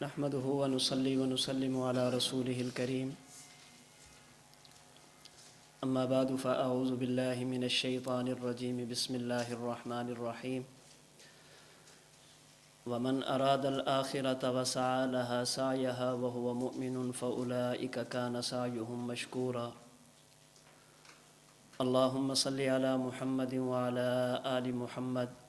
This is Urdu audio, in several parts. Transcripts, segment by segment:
نحمده ونصلي ونسلم على رسوله الكريم أما بعد فأعوذ بالله من الشيطان الرجيم بسم الله الرحمن الرحيم ومن أراد الآخرة وسعى لها سعيها وهو مؤمن فأولئك كان سعيهم مشكورا اللهم صل على محمد وعلى آل محمد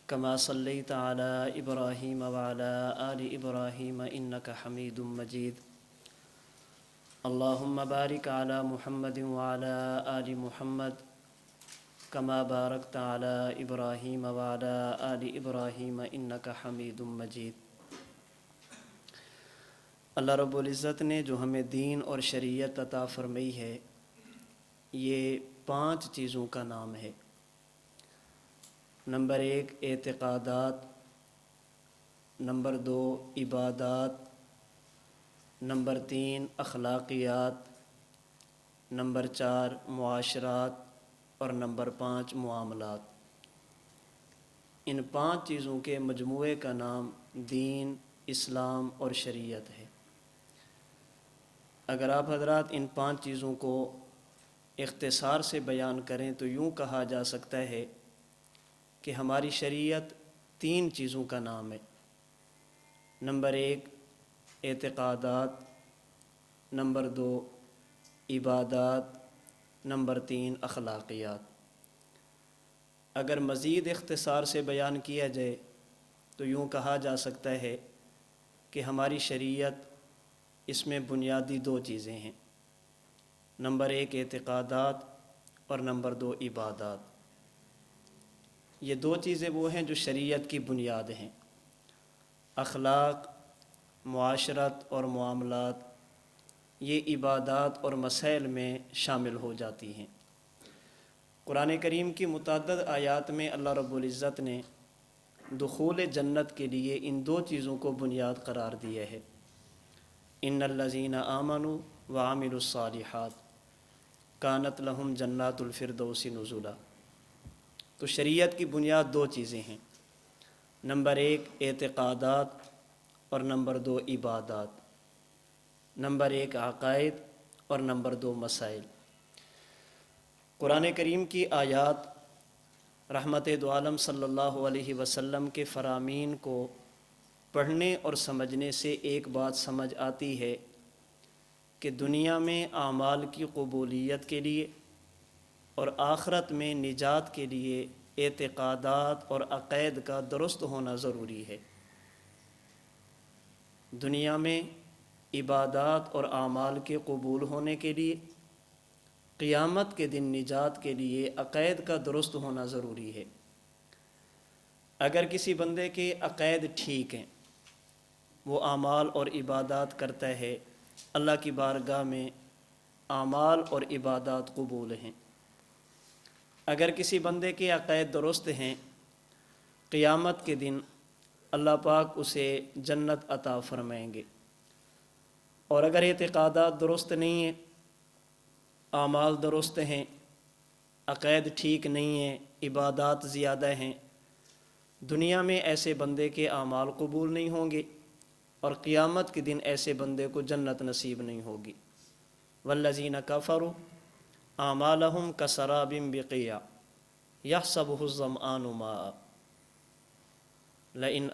كما صليت على إبراهيم وعلى آل إبراهيم إنك حميد مجيد اللهم بارك على محمد وعلى آل محمد كما باركت على إبراهيم وعلى آل إبراهيم إنك حميد مجيد۔ اللہ رب العزت نے جو ہمیں دین اور شریعت عطا فرمائی ہے یہ 5 چیزوں کا نام ہے۔ نمبر 1 اعتقادات، نمبر 2 عبادات، نمبر 3 اخلاقیات، نمبر 4 معاشرات اور نمبر 5 معاملات۔ ان 5 چیزوں کے مجموعے کا نام دین، اسلام اور شریعت ہے۔ اگر آپ حضرات ان 5 چیزوں کو اختصار سے بیان کریں تو یوں کہا جا سکتا ہے کہ ہماری شریعت 3 چیزوں کا نام ہے۔ نمبر 1 اعتقادات، نمبر 2 عبادات، نمبر 3 اخلاقیات۔ اگر مزید اختصار سے بیان کیا جائے تو یوں کہا جا سکتا ہے کہ ہماری شریعت اس میں بنیادی 2 چیزیں ہیں۔ نمبر 1 اعتقادات اور نمبر 2 عبادات۔ یہ 2 چیزیں وہ ہیں جو شریعت کی بنیاد ہیں۔ اخلاق، معاشرت اور معاملات یہ عبادات اور مسائل میں شامل ہو جاتی ہیں۔ قرآن کریم کی متعدد آیات میں اللہ رب العزت نے دخول جنت کے لیے ان 2 چیزوں کو بنیاد قرار دیا ہے۔ ان الذین آمنوا وعملوا الصالحات کانت لہم جنات الفردوس نزلا۔ تو شریعت کی بنیاد 2 چیزیں ہیں۔ نمبر 1 اعتقادات اور نمبر 2 عبادات۔ نمبر 1 عقائد اور نمبر 2 مسائل۔ قرآن کریم کی آیات رحمت دو عالم صلی اللہ علیہ وسلم کے فرامین کو پڑھنے اور سمجھنے سے ایک بات سمجھ آتی ہے کہ دنیا میں اعمال کی قبولیت کے لیے اور آخرت میں نجات کے لیے اعتقادات اور عقائد کا درست ہونا ضروری ہے۔ دنیا میں عبادات اور اعمال کے قبول ہونے کے لیے، قیامت کے دن نجات کے لیے عقائد کا درست ہونا ضروری ہے۔ اگر کسی بندے کے عقائد ٹھیک ہیں، وہ اعمال اور عبادات کرتا ہے، اللہ کی بارگاہ میں اعمال اور عبادات قبول ہیں۔ اگر کسی بندے کے عقائد درست ہیں، قیامت کے دن اللہ پاک اسے جنت عطا فرمائیں گے۔ اور اگر اعتقادات درست نہیں ہیں، اعمال درست ہیں، عقائد ٹھیک نہیں ہیں، عبادات زیادہ ہیں، دنیا میں ایسے بندے کے اعمال قبول نہیں ہوں گے اور قیامت کے دن ایسے بندے کو جنت نصیب نہیں ہوگی۔ والذین کفروا اعمالہم کسراب بقیع یحسبہ الظمآن ماء لئن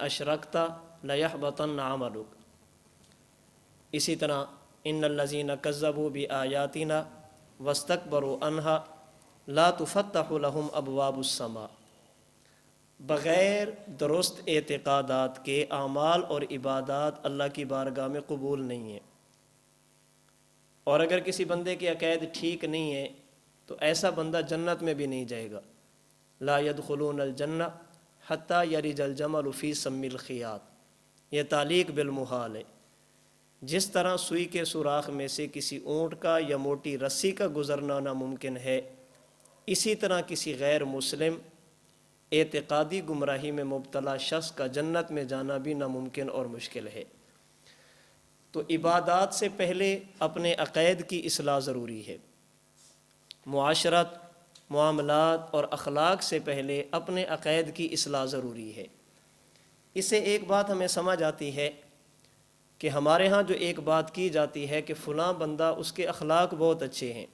اشرکت لیحبطن عملک۔ اسی طرح ان الذین کذبوا بآیاتنا واستکبروا عنہا لا تفتح لہم ابواب السماء۔ بغیر درست اعتقادات کے اعمال اور عبادات اللہ کی بارگاہ میں قبول نہیں ہیں۔ اور اگر کسی بندے کے عقائد ٹھیک نہیں ہے تو ایسا بندہ جنت میں بھی نہیں جائے گا۔ لا يدخلون الجنہ حتی یلج الجمل فی سم الخیاط۔ یہ تعلیق بالمحال ہے۔ جس طرح سوئی کے سوراخ میں سے کسی اونٹ کا یا موٹی رسی کا گزرنا ناممکن ہے، اسی طرح کسی غیر مسلم اعتقادی گمراہی میں مبتلا شخص کا جنت میں جانا بھی ناممکن اور مشکل ہے۔ تو عبادات سے پہلے اپنے عقائد کی اصلاح ضروری ہے۔ معاشرت، معاملات اور اخلاق سے پہلے اپنے عقائد کی اصلاح ضروری ہے۔ اس سے ایک بات ہمیں سمجھ آتی ہے کہ ہمارے ہاں جو ایک بات کی جاتی ہے کہ فلاں بندہ اس کے اخلاق بہت اچھے ہیں،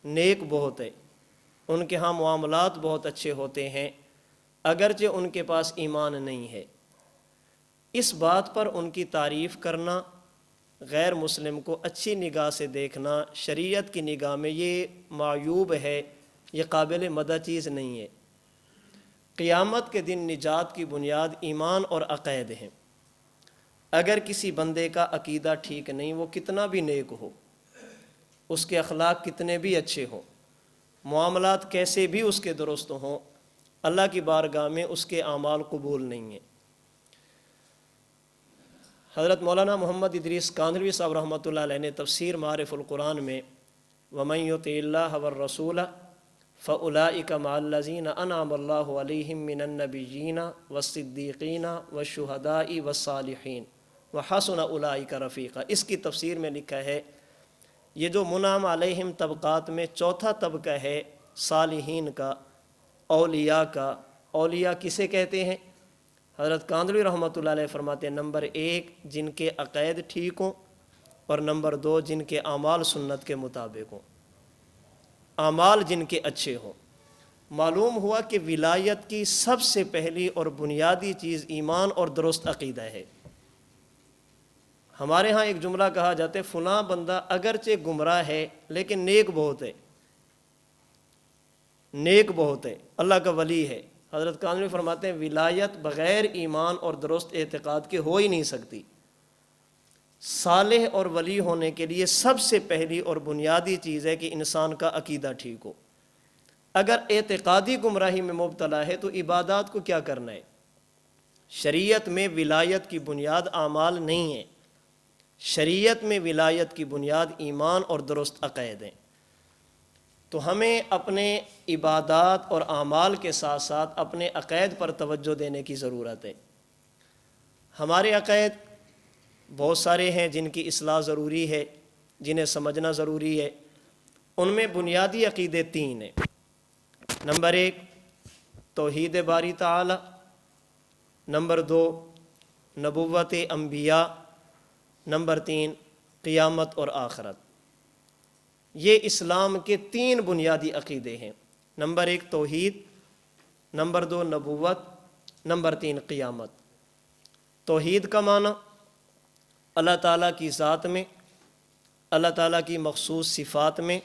نیک بہت ہے، ان کے ہاں معاملات بہت اچھے ہوتے ہیں، اگرچہ ان کے پاس ایمان نہیں ہے، اس بات پر ان کی تعریف کرنا، غیر مسلم کو اچھی نگاہ سے دیکھنا، شریعت کی نگاہ میں یہ معیوب ہے، یہ قابل مدح چیز نہیں ہے۔ قیامت کے دن نجات کی بنیاد ایمان اور عقائد ہیں۔ اگر کسی بندے کا عقیدہ ٹھیک نہیں، وہ کتنا بھی نیک ہو، اس کے اخلاق کتنے بھی اچھے ہوں، معاملات کیسے بھی اس کے درست ہوں، اللہ کی بارگاہ میں اس کے اعمال قبول نہیں ہیں۔ حضرت مولانا محمد ادریس کاندھلوی صاحب رحمۃ اللہ علیہ نے تفسیر معارف القرآن میں وَمَن يُطِعِ اللَّهَ وَالرَّسُولَ فَأُولَٰئِكَ مَعَ الَّذِينَ أَنْعَمَ اللَّهُ عَلَيْهِم مِّنَ النَّبِيِّينَ وَالصِّدِّيقِينَ وَالشُّهَدَاءِ وَالصَّالِحِينَ وَحَسُنَ أُولَٰئِكَ رَفِيقًا۔ اس کی تفسیر میں لکھا ہے یہ جو منعم علیہم طبقات میں چوتھا طبقہ ہے صالحین کا، اولیاء کا۔ اولیاء کسے کہتے ہیں؟ حضرت کاندھلوی رحمۃ اللہ علیہ فرماتے ہیں نمبر 1 جن کے عقائد ٹھیک ہوں، اور نمبر 2 جن کے اعمال سنت کے مطابق ہوں، اعمال جن کے اچھے ہوں۔ معلوم ہوا کہ ولایت کی سب سے پہلی اور بنیادی چیز ایمان اور درست عقیدہ ہے۔ ہمارے ہاں ایک جملہ کہا جاتا ہے فلاں بندہ اگرچہ گمراہ ہے لیکن نیک بہت ہے، نیک بہت ہے، اللہ کا ولی ہے۔ حضرت کاندھلوی فرماتے ہیں ولایت بغیر ایمان اور درست اعتقاد کے ہو ہی نہیں سکتی۔ صالح اور ولی ہونے کے لیے سب سے پہلی اور بنیادی چیز ہے کہ انسان کا عقیدہ ٹھیک ہو۔ اگر اعتقادی گمراہی میں مبتلا ہے تو عبادات کو کیا کرنا ہے؟ شریعت میں ولایت کی بنیاد اعمال نہیں ہے، شریعت میں ولایت کی بنیاد ایمان اور درست عقائد ہیں۔ تو ہمیں اپنے عبادات اور اعمال کے ساتھ ساتھ اپنے عقائد پر توجہ دینے کی ضرورت ہے۔ ہمارے عقائد بہت سارے ہیں جن کی اصلاح ضروری ہے، جنہیں سمجھنا ضروری ہے۔ ان میں بنیادی عقیدے 3 ہیں۔ نمبر 1 توحید باری تعالی، نمبر 2 نبوت انبیاء، نمبر 3 قیامت اور آخرت۔ یہ اسلام کے 3 بنیادی عقیدے ہیں۔ نمبر 1 توحید، نمبر 2 نبوت، نمبر 3 قیامت۔ توحید کا معنی اللہ تعالیٰ کی ذات میں، اللہ تعالیٰ کی مخصوص صفات میں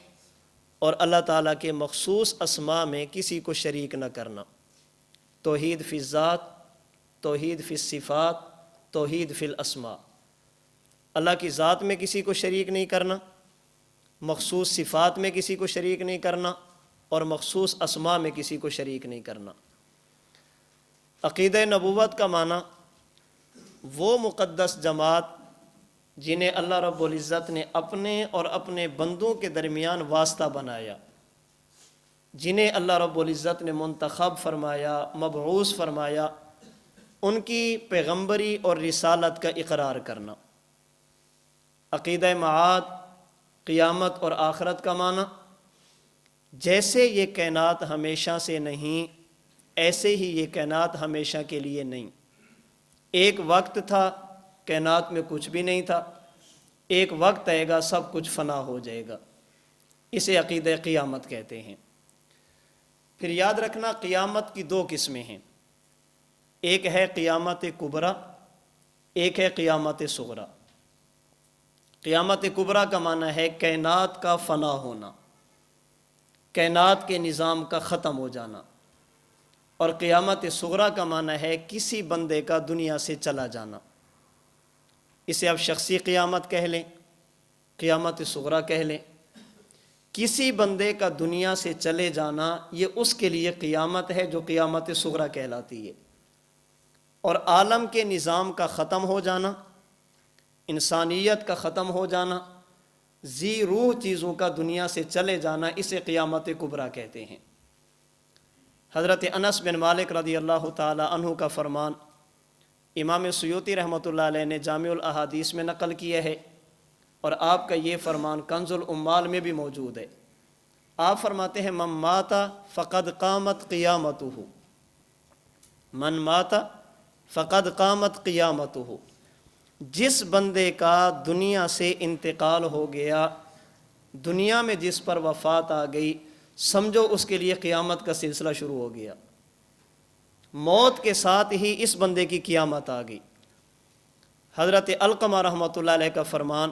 اور اللہ تعالیٰ کے مخصوص اسماء میں کسی کو شریک نہ کرنا۔ توحید فی الذات، توحید فی الصفات، توحید فی الاسماء۔ اللہ کی ذات میں کسی کو شریک نہیں کرنا، مخصوص صفات میں کسی کو شریک نہیں کرنا، اور مخصوص اسماء میں کسی کو شریک نہیں کرنا۔ عقیدہ نبوت کا معنی وہ مقدس جماعت جنہیں اللہ رب العزت نے اپنے اور اپنے بندوں کے درمیان واسطہ بنایا، جنہیں اللہ رب العزت نے منتخب فرمایا، مبعوث فرمایا، ان کی پیغمبری اور رسالت کا اقرار کرنا۔ عقیدہ معاد، قیامت اور آخرت کا معنی جیسے یہ کائنات ہمیشہ سے نہیں، ایسے ہی یہ کائنات ہمیشہ کے لیے نہیں۔ ایک وقت تھا کائنات میں کچھ بھی نہیں تھا، ایک وقت آئے گا سب کچھ فنا ہو جائے گا، اسے عقیدہ قیامت کہتے ہیں۔ پھر یاد رکھنا قیامت کی 2 قسمیں ہیں، ایک ہے قیامت کبریٰ، ایک ہے قیامت صغریٰ۔ قیامت کبریٰ کا معنی ہے کائنات کا فنا ہونا، کائنات کے نظام کا ختم ہو جانا، اور قیامت صغریٰ کا معنی ہے کسی بندے کا دنیا سے چلا جانا۔ اسے آپ شخصی قیامت کہہ لیں، قیامت صغریٰ کہہ لیں۔ کسی بندے کا دنیا سے چلے جانا یہ اس کے لیے قیامت ہے جو قیامت صغریٰ کہلاتی ہے، اور عالم کے نظام کا ختم ہو جانا، انسانیت کا ختم ہو جانا، ذی روح چیزوں کا دنیا سے چلے جانا، اسے قیامت کبریٰ کہتے ہیں۔ حضرت انس بن مالک رضی اللہ تعالی عنہ کا فرمان امام سیوطی رحمۃ اللہ علیہ نے جامع الاحادیث میں نقل کیا ہے، اور آپ کا یہ فرمان کنز العمال میں بھی موجود ہے۔ آپ فرماتے ہیں من مات فقد قامت قیامتہ، من مات فقد قامت قیامتہ، جس بندے کا دنیا سے انتقال ہو گیا، دنیا میں جس پر وفات آ گئی، سمجھو اس کے لیے قیامت کا سلسلہ شروع ہو گیا، موت کے ساتھ ہی اس بندے کی قیامت آ گئی۔ حضرت علقمہ رحمۃ اللہ علیہ کا فرمان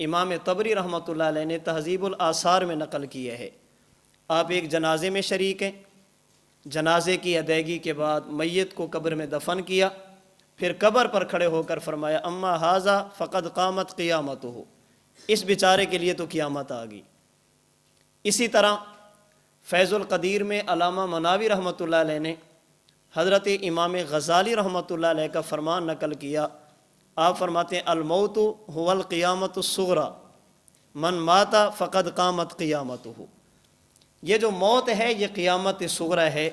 امام طبری رحمۃ اللہ علیہ نے تہذیب الآثار میں نقل کیا ہے۔ آپ ایک جنازے میں شریک ہیں، جنازے کی ادائیگی کے بعد میت کو قبر میں دفن کیا، پھر قبر پر کھڑے ہو کر فرمایا اما ھذا فقد قامت قیامتہ، اس بیچارے کے لیے تو قیامت آ گئی۔ اسی طرح فیض القدیر میں علامہ مناوی رحمۃ اللہ علیہ نے حضرت امام غزالی رحمۃ اللہ علیہ کا فرمان نقل کیا۔ آپ فرماتے ہیں الموت هو القیامت الصغری من مات فقد قامت قیامتہ، یہ جو موت ہے یہ قیامت صغری ہے،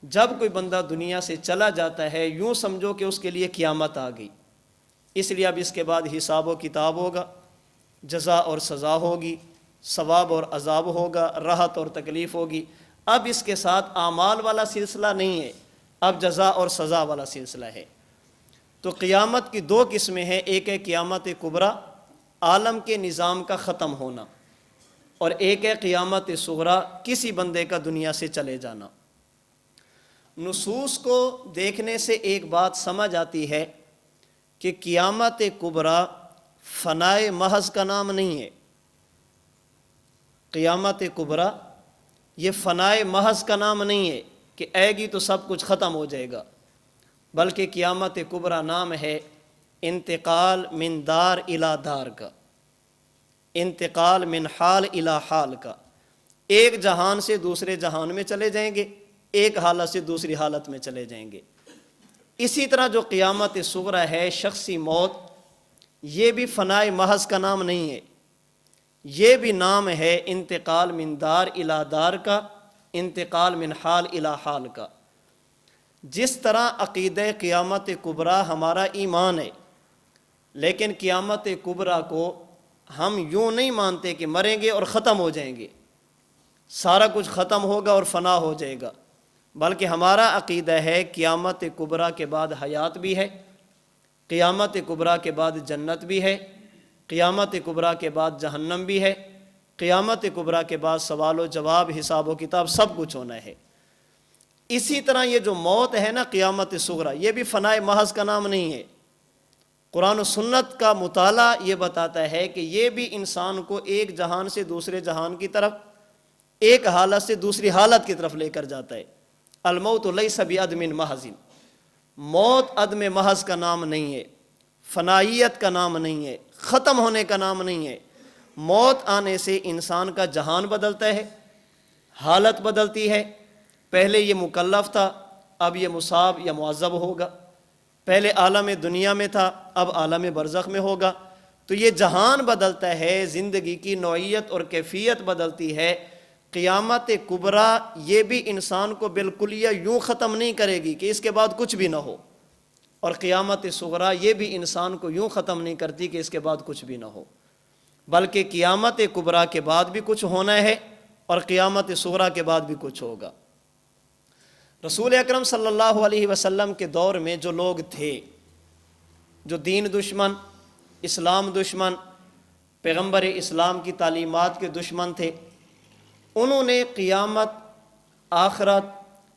جب کوئی بندہ دنیا سے چلا جاتا ہے یوں سمجھو کہ اس کے لیے قیامت آ گئی۔ اس لیے اب اس کے بعد حساب و کتاب ہوگا، جزا اور سزا ہوگی، ثواب اور عذاب ہوگا، راحت اور تکلیف ہوگی۔ اب اس کے ساتھ اعمال والا سلسلہ نہیں ہے، اب جزا اور سزا والا سلسلہ ہے۔ تو قیامت کی دو قسمیں ہیں، ایک ہے قیامت کبریٰ، عالم کے نظام کا ختم ہونا، اور ایک ہے قیامت صغریٰ، کسی بندے کا دنیا سے چلے جانا۔ نصوص کو دیکھنے سے ایک بات سمجھ آتی ہے کہ قیامت کبریٰ فنائے محض کا نام نہیں ہے۔ قیامت کبریٰ یہ فنائے محض کا نام نہیں ہے کہ آئے گی تو سب کچھ ختم ہو جائے گا، بلکہ قیامت کبریٰ نام ہے انتقال من دار الی دار کا، انتقال من حال الی حال کا۔ ایک جہان سے دوسرے جہان میں چلے جائیں گے، ایک حالت سے دوسری حالت میں چلے جائیں گے۔ اسی طرح جو قیامت صغریٰ ہے، شخصی موت، یہ بھی فنائے محض کا نام نہیں ہے، یہ بھی نام ہے انتقال من دار الی دار کا، انتقال من حال الی حال کا۔ جس طرح عقیدہ قیامت کبریٰ ہمارا ایمان ہے، لیکن قیامت کبریٰ کو ہم یوں نہیں مانتے کہ مریں گے اور ختم ہو جائیں گے، سارا کچھ ختم ہوگا اور فنا ہو جائے گا، بلکہ ہمارا عقیدہ ہے قیامت کبریٰ کے بعد حیات بھی ہے، قیامت کبریٰ کے بعد جنت بھی ہے، قیامت کبریٰ کے بعد جہنم بھی ہے، قیامت کبریٰ کے بعد سوال و جواب، حساب و کتاب، سب کچھ ہونا ہے۔ اسی طرح یہ جو موت ہے نا قیامت صغریٰ، یہ بھی فنائے محض کا نام نہیں ہے۔ قرآن و سنت کا مطالعہ یہ بتاتا ہے کہ یہ بھی انسان کو ایک جہان سے دوسرے جہان کی طرف، ایک حالت سے دوسری حالت کی طرف لے کر جاتا ہے۔ الموت لیس بعدم محض، موت عدم محض کا نام نہیں ہے، فنائیت کا نام نہیں ہے، ختم ہونے کا نام نہیں ہے۔ موت آنے سے انسان کا جہان بدلتا ہے، حالت بدلتی ہے۔ پہلے یہ مکلف تھا، اب یہ مصاب یا معذب ہوگا، پہلے عالم دنیا میں تھا، اب عالم برزخ میں ہوگا۔ تو یہ جہان بدلتا ہے، زندگی کی نوعیت اور کیفیت بدلتی ہے۔ قیامت کبریٰ یہ بھی انسان کو بالکلیہ یوں ختم نہیں کرے گی کہ اس کے بعد کچھ بھی نہ ہو، اور قیامت صغریٰ یہ بھی انسان کو یوں ختم نہیں کرتی کہ اس کے بعد کچھ بھی نہ ہو، بلکہ قیامت کبریٰ کے بعد بھی کچھ ہونا ہے اور قیامت صغریٰ کے بعد بھی کچھ ہوگا۔ رسول اکرم صلی اللہ علیہ وسلم کے دور میں جو لوگ تھے، جو دین دشمن، اسلام دشمن، پیغمبر اسلام کی تعلیمات کے دشمن تھے، انہوں نے قیامت، آخرت،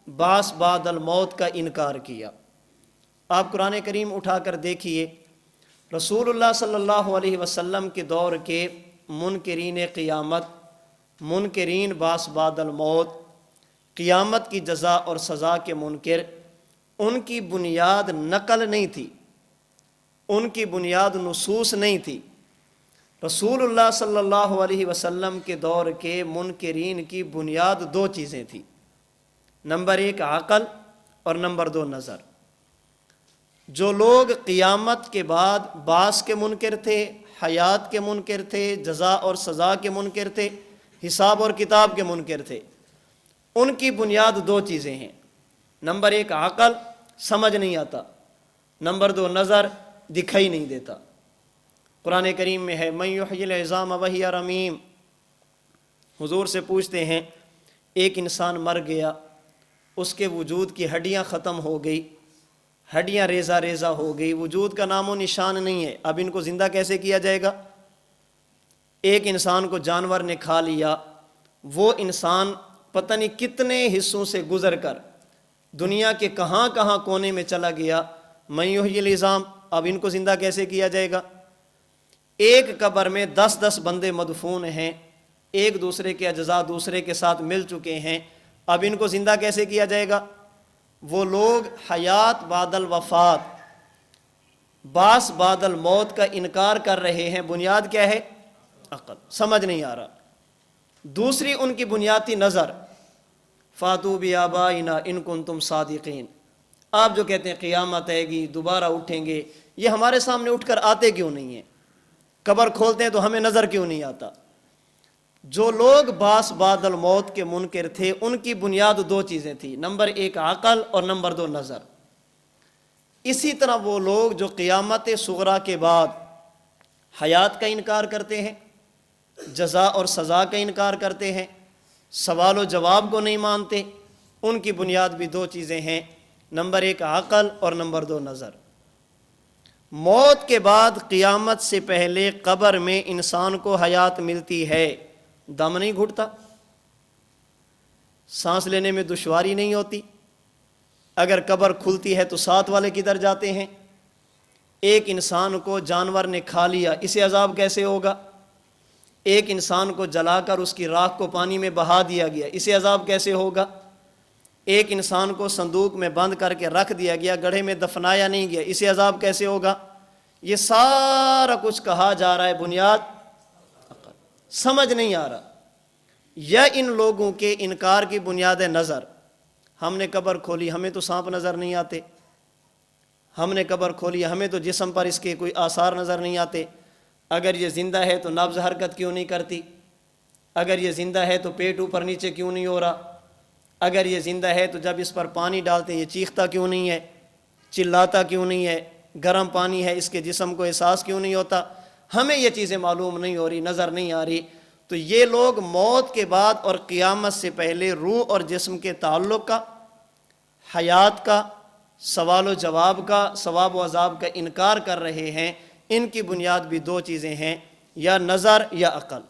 بعث بعد الموت کا انکار کیا۔ آپ قرآن کریم اٹھا کر دیکھیے، رسول اللہ صلی اللہ علیہ وسلم کے دور کے منکرین قیامت، منکرین بعث بعد الموت، قیامت کی جزا اور سزا کے منکر، ان کی بنیاد نقل نہیں تھی، ان کی بنیاد نصوص نہیں تھی۔ رسول اللہ صلی اللہ علیہ وسلم کے دور کے منکرین کی بنیاد دو چیزیں تھیں، نمبر ایک عقل اور نمبر دو نظر۔ جو لوگ قیامت کے بعد بعث کے منکر تھے، حیات کے منکر تھے، جزا اور سزا کے منکر تھے، حساب اور کتاب کے منکر تھے، ان کی بنیاد دو چیزیں ہیں، نمبر ایک عقل، سمجھ نہیں آتا، نمبر دو نظر، دکھائی نہیں دیتا۔ قرآن کریم میں ہے من یحیی العظام وہی رمیم، حضور سے پوچھتے ہیں ایک انسان مر گیا، اس کے وجود کی ہڈیاں ختم ہو گئی، ہڈیاں ریزہ ریزہ ہو گئی، وجود کا نام و نشان نہیں ہے، اب ان کو زندہ کیسے کیا جائے گا؟ ایک انسان کو جانور نے کھا لیا، وہ انسان پتہ نہیں کتنے حصوں سے گزر کر دنیا کے کہاں کہاں کونے میں چلا گیا، من یحیی العظام، اب ان کو زندہ کیسے کیا جائے گا؟ ایک قبر میں 10 بندے مدفون ہیں، ایک دوسرے کے اجزاء دوسرے کے ساتھ مل چکے ہیں، اب ان کو زندہ کیسے کیا جائے گا؟ وہ لوگ حیات بعد الوفات، باس بعد الموت کا انکار کر رہے ہیں، بنیاد کیا ہے؟ عقل، سمجھ نہیں آ رہا۔ دوسری ان کی بنیادی نظر، فاتو بآبائنا ان کنتم صادقین، آپ جو کہتے ہیں قیامت آئے گی، دوبارہ اٹھیں گے، یہ ہمارے سامنے اٹھ کر آتے کیوں نہیں ہیں؟ قبر کھولتے ہیں تو ہمیں نظر کیوں نہیں آتا؟ جو لوگ باس بعد الموت کے منکر تھے، ان کی بنیاد 2 چیزیں تھیں، نمبر 1 عقل اور نمبر 2 نظر۔ اسی طرح وہ لوگ جو قیامت صغریٰ کے بعد حیات کا انکار کرتے ہیں، جزا اور سزا کا انکار کرتے ہیں، سوال و جواب کو نہیں مانتے، ان کی بنیاد بھی 2 چیزیں ہیں، نمبر 1 عقل اور نمبر 2 نظر۔ موت کے بعد قیامت سے پہلے قبر میں انسان کو حیات ملتی ہے، دم نہیں گھٹتا، سانس لینے میں دشواری نہیں ہوتی۔ اگر قبر کھلتی ہے تو ساتھ والے کدھر جاتے ہیں؟ ایک انسان کو جانور نے کھا لیا، اسے عذاب کیسے ہوگا؟ ایک انسان کو جلا کر اس کی راکھ کو پانی میں بہا دیا گیا، اسے عذاب کیسے ہوگا؟ ایک انسان کو صندوق میں بند کر کے رکھ دیا گیا، گڑھے میں دفنایا نہیں گیا، اسے عذاب کیسے ہوگا؟ یہ سارا کچھ کہا جا رہا ہے بنیاد عقل، سمجھ نہیں آ رہا۔ یا ان لوگوں کے انکار کی بنیاد نظر، ہم نے قبر کھولی، ہمیں تو سانپ نظر نہیں آتے، ہم نے قبر کھولی، ہمیں تو جسم پر اس کے کوئی آثار نظر نہیں آتے، اگر یہ زندہ ہے تو نبض حرکت کیوں نہیں کرتی، اگر یہ زندہ ہے تو پیٹ اوپر نیچے کیوں نہیں ہو رہا، اگر یہ زندہ ہے تو جب اس پر پانی ڈالتے ہیں یہ چیختا کیوں نہیں ہے، چلاتا کیوں نہیں ہے، گرم پانی ہے اس کے جسم کو احساس کیوں نہیں ہوتا، ہمیں یہ چیزیں معلوم نہیں ہو رہی، نظر نہیں آ رہی۔ تو یہ لوگ موت کے بعد اور قیامت سے پہلے روح اور جسم کے تعلق کا، حیات کا، سوال و جواب کا، ثواب و عذاب کا انکار کر رہے ہیں۔ ان کی بنیاد بھی 2 چیزیں ہیں، یا نظر یا عقل۔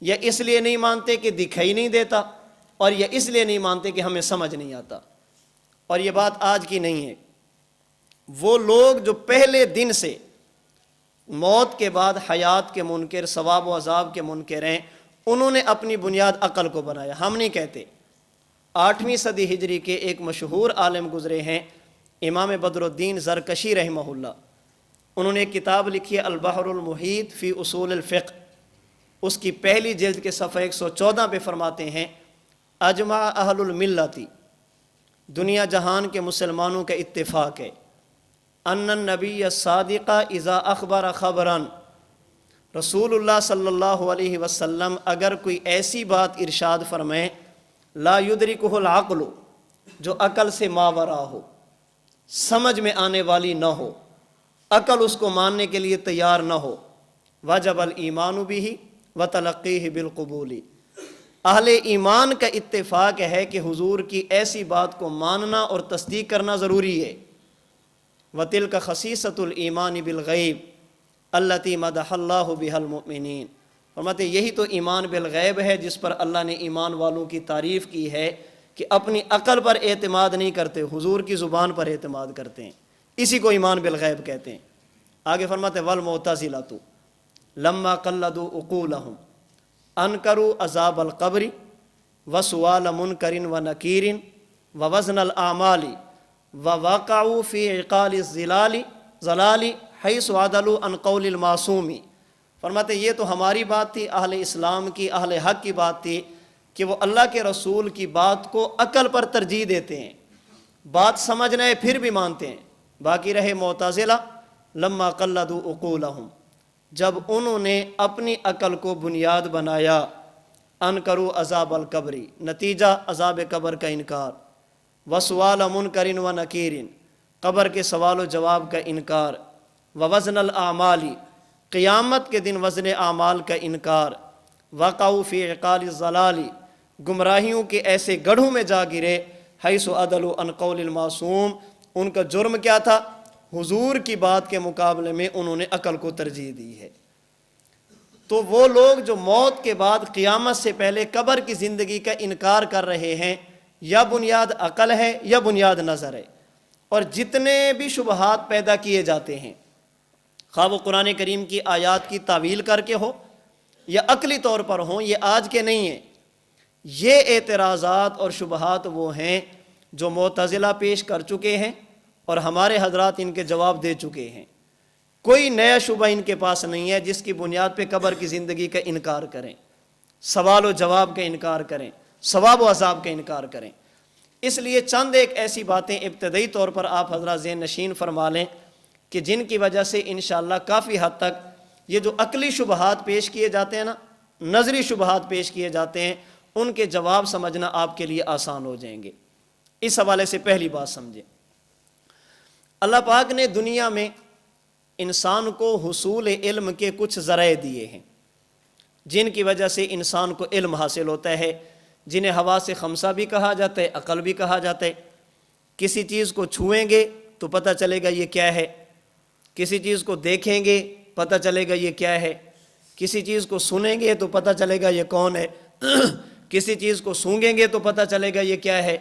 یا اس لیے نہیں مانتے کہ دکھائی نہیں دیتا، اور یا اس لیے نہیں مانتے کہ ہمیں سمجھ نہیں آتا۔ اور یہ بات آج کی نہیں ہے، وہ لوگ جو پہلے دن سے موت کے بعد حیات کے منکر، ثواب و عذاب کے منکر ہیں، انہوں نے اپنی بنیاد عقل کو بنایا، ہم نہیں کہتے۔ 8ویں صدی ہجری کے ایک مشہور عالم گزرے ہیں، امام بدر الدین زرکشی رحمہ اللہ، انہوں نے ایک کتاب لکھی ہے البحر المحیط فی اصول الفقہ، اس کی پہلی جلد کے صفحہ 114 پہ فرماتے ہیں، اجمع اہل الملتی، دنیا جہان کے مسلمانوں کا اتفاق ہے، ان النبی الصادق اذا اخبر خبرا، رسول اللہ صلی اللہ علیہ وسلم اگر کوئی ایسی بات ارشاد فرمائیں، لا یدرکہ العقل، جو عقل سے ماورا ہو، سمجھ میں آنے والی نہ ہو، عقل اس کو ماننے کے لیے تیار نہ ہو، وجب الایمان بہ وتلقیہ بالقبول، اہل ایمان کا اتفاق ہے کہ حضور کی ایسی بات کو ماننا اور تصدیق کرنا ضروری ہے۔ وَتِلْكَ خَصِيصَةُ الْإِيمَانِ بِالْغَيْبِ الَّتِي مَدَحَ اللَّهُ بِهَا الْمُؤْمِنِينَ، فرماتے یہی تو ایمان بالغیب ہے جس پر اللہ نے ایمان والوں کی تعریف کی ہے کہ اپنی عقل پر اعتماد نہیں کرتے، حضور کی زبان پر اعتماد کرتے ہیں، اسی کو ایمان بالغیب کہتے ہیں۔ آگے فرماتے وَالْمُعْتَزِلَةُ لَمَّا قَلَّدُوا عُقُولَهُمْ انکروا عذاب القبر وسؤال منکر ونکیر ووزن الاعمال ووقعوا فی عقال الضلال حیث عدلوا عن قول المعصوم، فرماتے یہ تو ہماری بات تھی، اہل اسلام کی، اہل حق کی بات تھی کہ وہ اللہ کے رسول کی بات کو عقل پر ترجیح دیتے ہیں، بات سمجھنا ہے پھر بھی مانتے ہیں۔ باقی رہے معتزلہ، لما قلدوا عقولہم، جب انہوں نے اپنی عقل کو بنیاد بنایا، انکروا عذاب القبر، نتیجہ عذاب قبر کا انکار، وسؤال منکر و نکیر، قبر کے سوال و جواب کا انکار، ووزن الاعمال، قیامت کے دن وزن اعمال کا انکار، وقعوا فی عقال الضلال، گمراہیوں کے ایسے گڑھوں میں جا گرے، حیث عدلوا عن قول المعصوم، ان کا جرم کیا تھا؟ حضور کی بات کے مقابلے میں انہوں نے عقل کو ترجیح دی ہے۔ تو وہ لوگ جو موت کے بعد قیامت سے پہلے قبر کی زندگی کا انکار کر رہے ہیں، یا بنیاد عقل ہے یا بنیاد نظر ہے، اور جتنے بھی شبہات پیدا کیے جاتے ہیں، خواہ وہ قرآن کریم کی آیات کی تعویل کر کے ہو یا عقلی طور پر ہوں، یہ آج کے نہیں ہیں۔ یہ اعتراضات اور شبہات وہ ہیں جو معتزلہ پیش کر چکے ہیں اور ہمارے حضرات ان کے جواب دے چکے ہیں۔ کوئی نیا شبہ ان کے پاس نہیں ہے جس کی بنیاد پہ قبر کی زندگی کا انکار کریں، سوال و جواب کا انکار کریں، ثواب و عذاب کا انکار کریں۔ اس لیے چند ایک ایسی باتیں ابتدائی طور پر آپ حضرات ذہن نشین فرما لیں کہ جن کی وجہ سے انشاءاللہ کافی حد تک یہ جو عقلی شبہات پیش کیے جاتے ہیں نا، نظری شبہات پیش کیے جاتے ہیں، ان کے جواب سمجھنا آپ کے لیے آسان ہو جائیں گے۔ اس حوالے سے پہلی بات سمجھیں، اللہ پاک نے دنیا میں انسان کو حصول علم کے کچھ ذرائع دیے ہیں جن کی وجہ سے انسان کو علم حاصل ہوتا ہے، جنہیں حواس خمسہ بھی کہا جاتا ہے، عقل بھی کہا جاتا ہے۔ کسی چیز کو چھوئیں گے تو پتہ چلے گا یہ کیا ہے، کسی چیز کو دیکھیں گے پتہ چلے گا یہ کیا ہے، کسی چیز کو سنیں گے تو پتہ چلے گا یہ کون ہے، کسی چیز کو سونگیں گے تو پتہ چلے گا یہ کیا ہے،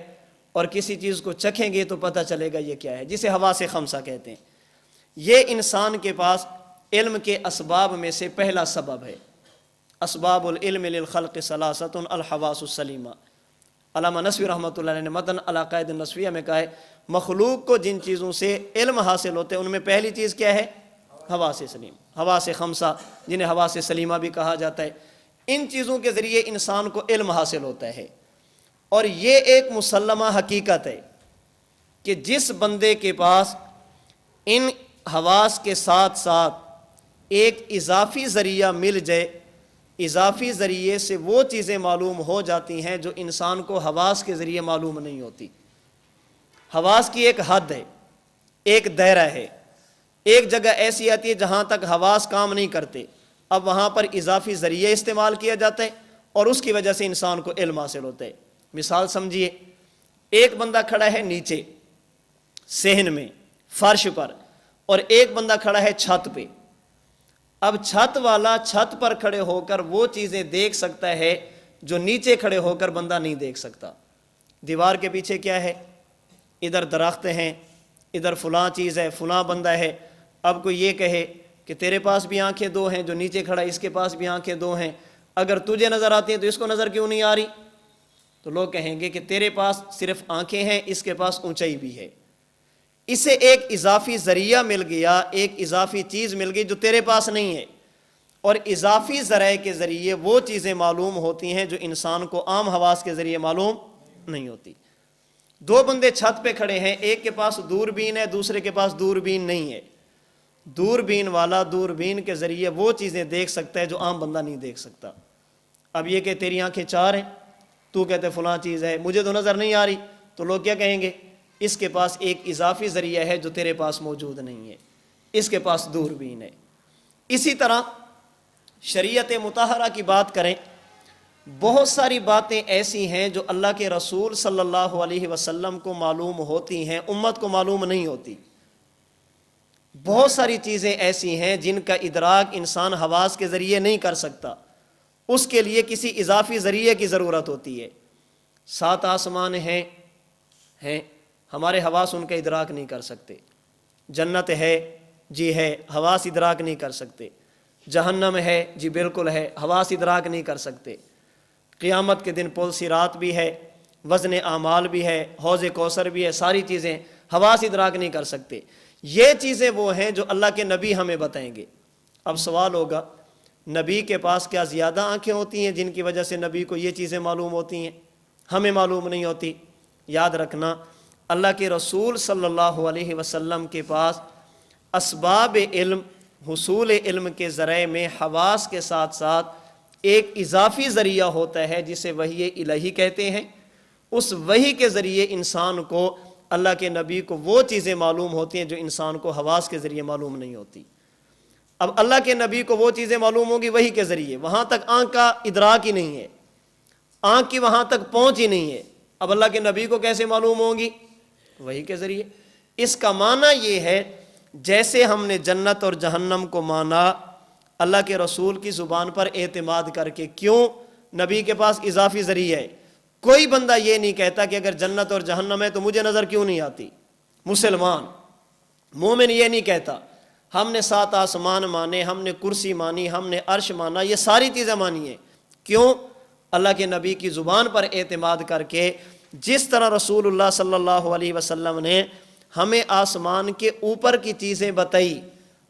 اور کسی چیز کو چکھیں گے تو پتہ چلے گا یہ کیا ہے، جسے حواس خمسہ کہتے ہیں۔ یہ انسان کے پاس علم کے اسباب میں سے پہلا سبب ہے۔ اسباب العلم للخلق ثلاثۃ الحواس السلیمہ۔ علامہ نسوی رحمۃ اللہ علیہ نے متن العقائد النسویہ میں کہا ہے مخلوق کو جن چیزوں سے علم حاصل ہوتے ہیں ان میں پہلی چیز کیا ہے؟ حواس سلیم، حواس خمسہ، جنہیں حواس سلیمہ بھی کہا جاتا ہے۔ ان چیزوں کے ذریعے انسان کو علم حاصل ہوتا ہے، اور یہ ایک مسلمہ حقیقت ہے کہ جس بندے کے پاس ان حواس کے ساتھ ساتھ ایک اضافی ذریعہ مل جائے، اضافی ذریعے سے وہ چیزیں معلوم ہو جاتی ہیں جو انسان کو حواس کے ذریعے معلوم نہیں ہوتی۔ حواس کی ایک حد ہے، ایک دائرہ ہے، ایک جگہ ایسی آتی ہے جہاں تک حواس کام نہیں کرتے، اب وہاں پر اضافی ذریعہ استعمال کیا جاتا ہے اور اس کی وجہ سے انسان کو علم حاصل ہوتا ہے۔ مثال سمجھیے، ایک بندہ کھڑا ہے نیچے صحن میں فرش پر، اور ایک بندہ کھڑا ہے چھت پہ۔ اب چھت والا چھت پر کھڑے ہو کر وہ چیزیں دیکھ سکتا ہے جو نیچے کھڑے ہو کر بندہ نہیں دیکھ سکتا۔ دیوار کے پیچھے کیا ہے؟ ادھر درخت ہیں، ادھر فلاں چیز ہے، فلاں بندہ ہے۔ اب کوئی یہ کہے کہ تیرے پاس بھی آنکھیں دو ہیں، جو نیچے کھڑا ہے اس کے پاس بھی آنکھیں دو ہیں، اگر تجھے نظر آتی ہیں تو اس کو نظر کیوں نہیں آ رہی؟ تو لوگ کہیں گے کہ تیرے پاس صرف آنکھیں ہیں، اس کے پاس اونچائی بھی ہے۔ اسے ایک اضافی ذریعہ مل گیا، ایک اضافی چیز مل گئی جو تیرے پاس نہیں ہے، اور اضافی ذرائع کے ذریعے وہ چیزیں معلوم ہوتی ہیں جو انسان کو عام حواس کے ذریعے معلوم نہیں ہوتی۔ دو بندے چھت پہ کھڑے ہیں، ایک کے پاس دوربین ہے، دوسرے کے پاس دوربین نہیں ہے۔ دوربین والا دوربین کے ذریعے وہ چیزیں دیکھ سکتا ہے جو عام بندہ نہیں دیکھ سکتا۔ اب یہ کہ تیری آنکھیں چار ہیں، تو کہتے فلاں چیز ہے، مجھے تو نظر نہیں آ رہی، تو لوگ کیا کہیں گے؟ اس کے پاس ایک اضافی ذریعہ ہے جو تیرے پاس موجود نہیں ہے، اس کے پاس دوربین ہے۔ اسی طرح شریعت مطہرہ کی بات کریں، بہت ساری باتیں ایسی ہیں جو اللہ کے رسول صلی اللہ علیہ وسلم کو معلوم ہوتی ہیں، امت کو معلوم نہیں ہوتی۔ بہت ساری چیزیں ایسی ہیں جن کا ادراک انسان حواس کے ذریعے نہیں کر سکتا، اس کے لیے کسی اضافی ذریعے کی ضرورت ہوتی ہے۔ 7 آسمان ہیں ہمارے حواس ان کا ادراک نہیں کر سکتے۔ جنت ہے، جی ہے، حواس ادراک نہیں کر سکتے۔ جہنم ہے، جی بالکل ہے، حواس ادراک نہیں کر سکتے۔ قیامت کے دن پل صراط بھی ہے، وزن اعمال بھی ہے، حوض کوثر بھی ہے، ساری چیزیں حواس ادراک نہیں کر سکتے۔ یہ چیزیں وہ ہیں جو اللہ کے نبی ہمیں بتائیں گے۔ اب سوال ہوگا، نبی کے پاس کیا زیادہ آنکھیں ہوتی ہیں جن کی وجہ سے نبی کو یہ چیزیں معلوم ہوتی ہیں، ہمیں معلوم نہیں ہوتی؟ یاد رکھنا، اللہ کے رسول صلی اللہ علیہ وسلم کے پاس اسباب علم، حصول علم کے ذرائع میں حواس کے ساتھ ساتھ ایک اضافی ذریعہ ہوتا ہے جسے وحی الہی کہتے ہیں۔ اس وحی کے ذریعے انسان کو، اللہ کے نبی کو وہ چیزیں معلوم ہوتی ہیں جو انسان کو حواس کے ذریعے معلوم نہیں ہوتی۔ اب اللہ کے نبی کو وہ چیزیں معلوم ہوگی وحی کے ذریعے، وہاں تک آنکھ کا ادراک ہی نہیں ہے، آنکھ کی وہاں تک پہنچ ہی نہیں ہے۔ اب اللہ کے نبی کو کیسے معلوم ہوں گی؟ وحی کے ذریعے۔ اس کا معنی یہ ہے جیسے ہم نے جنت اور جہنم کو مانا اللہ کے رسول کی زبان پر اعتماد کر کے. کیوں؟ نبی کے پاس اضافی ذریعہ ہے. کوئی بندہ یہ نہیں کہتا کہ اگر جنت اور جہنم ہے تو مجھے نظر کیوں نہیں آتی. مسلمان مومن یہ نہیں کہتا. ہم نے 7 آسمان مانے, ہم نے کرسی مانی, ہم نے عرش مانا, یہ ساری چیزیں مانی ہیں. کیوں؟ اللہ کے نبی کی زبان پر اعتماد کر کے. جس طرح رسول اللہ صلی اللہ علیہ وسلم نے ہمیں آسمان کے اوپر کی چیزیں بتائی,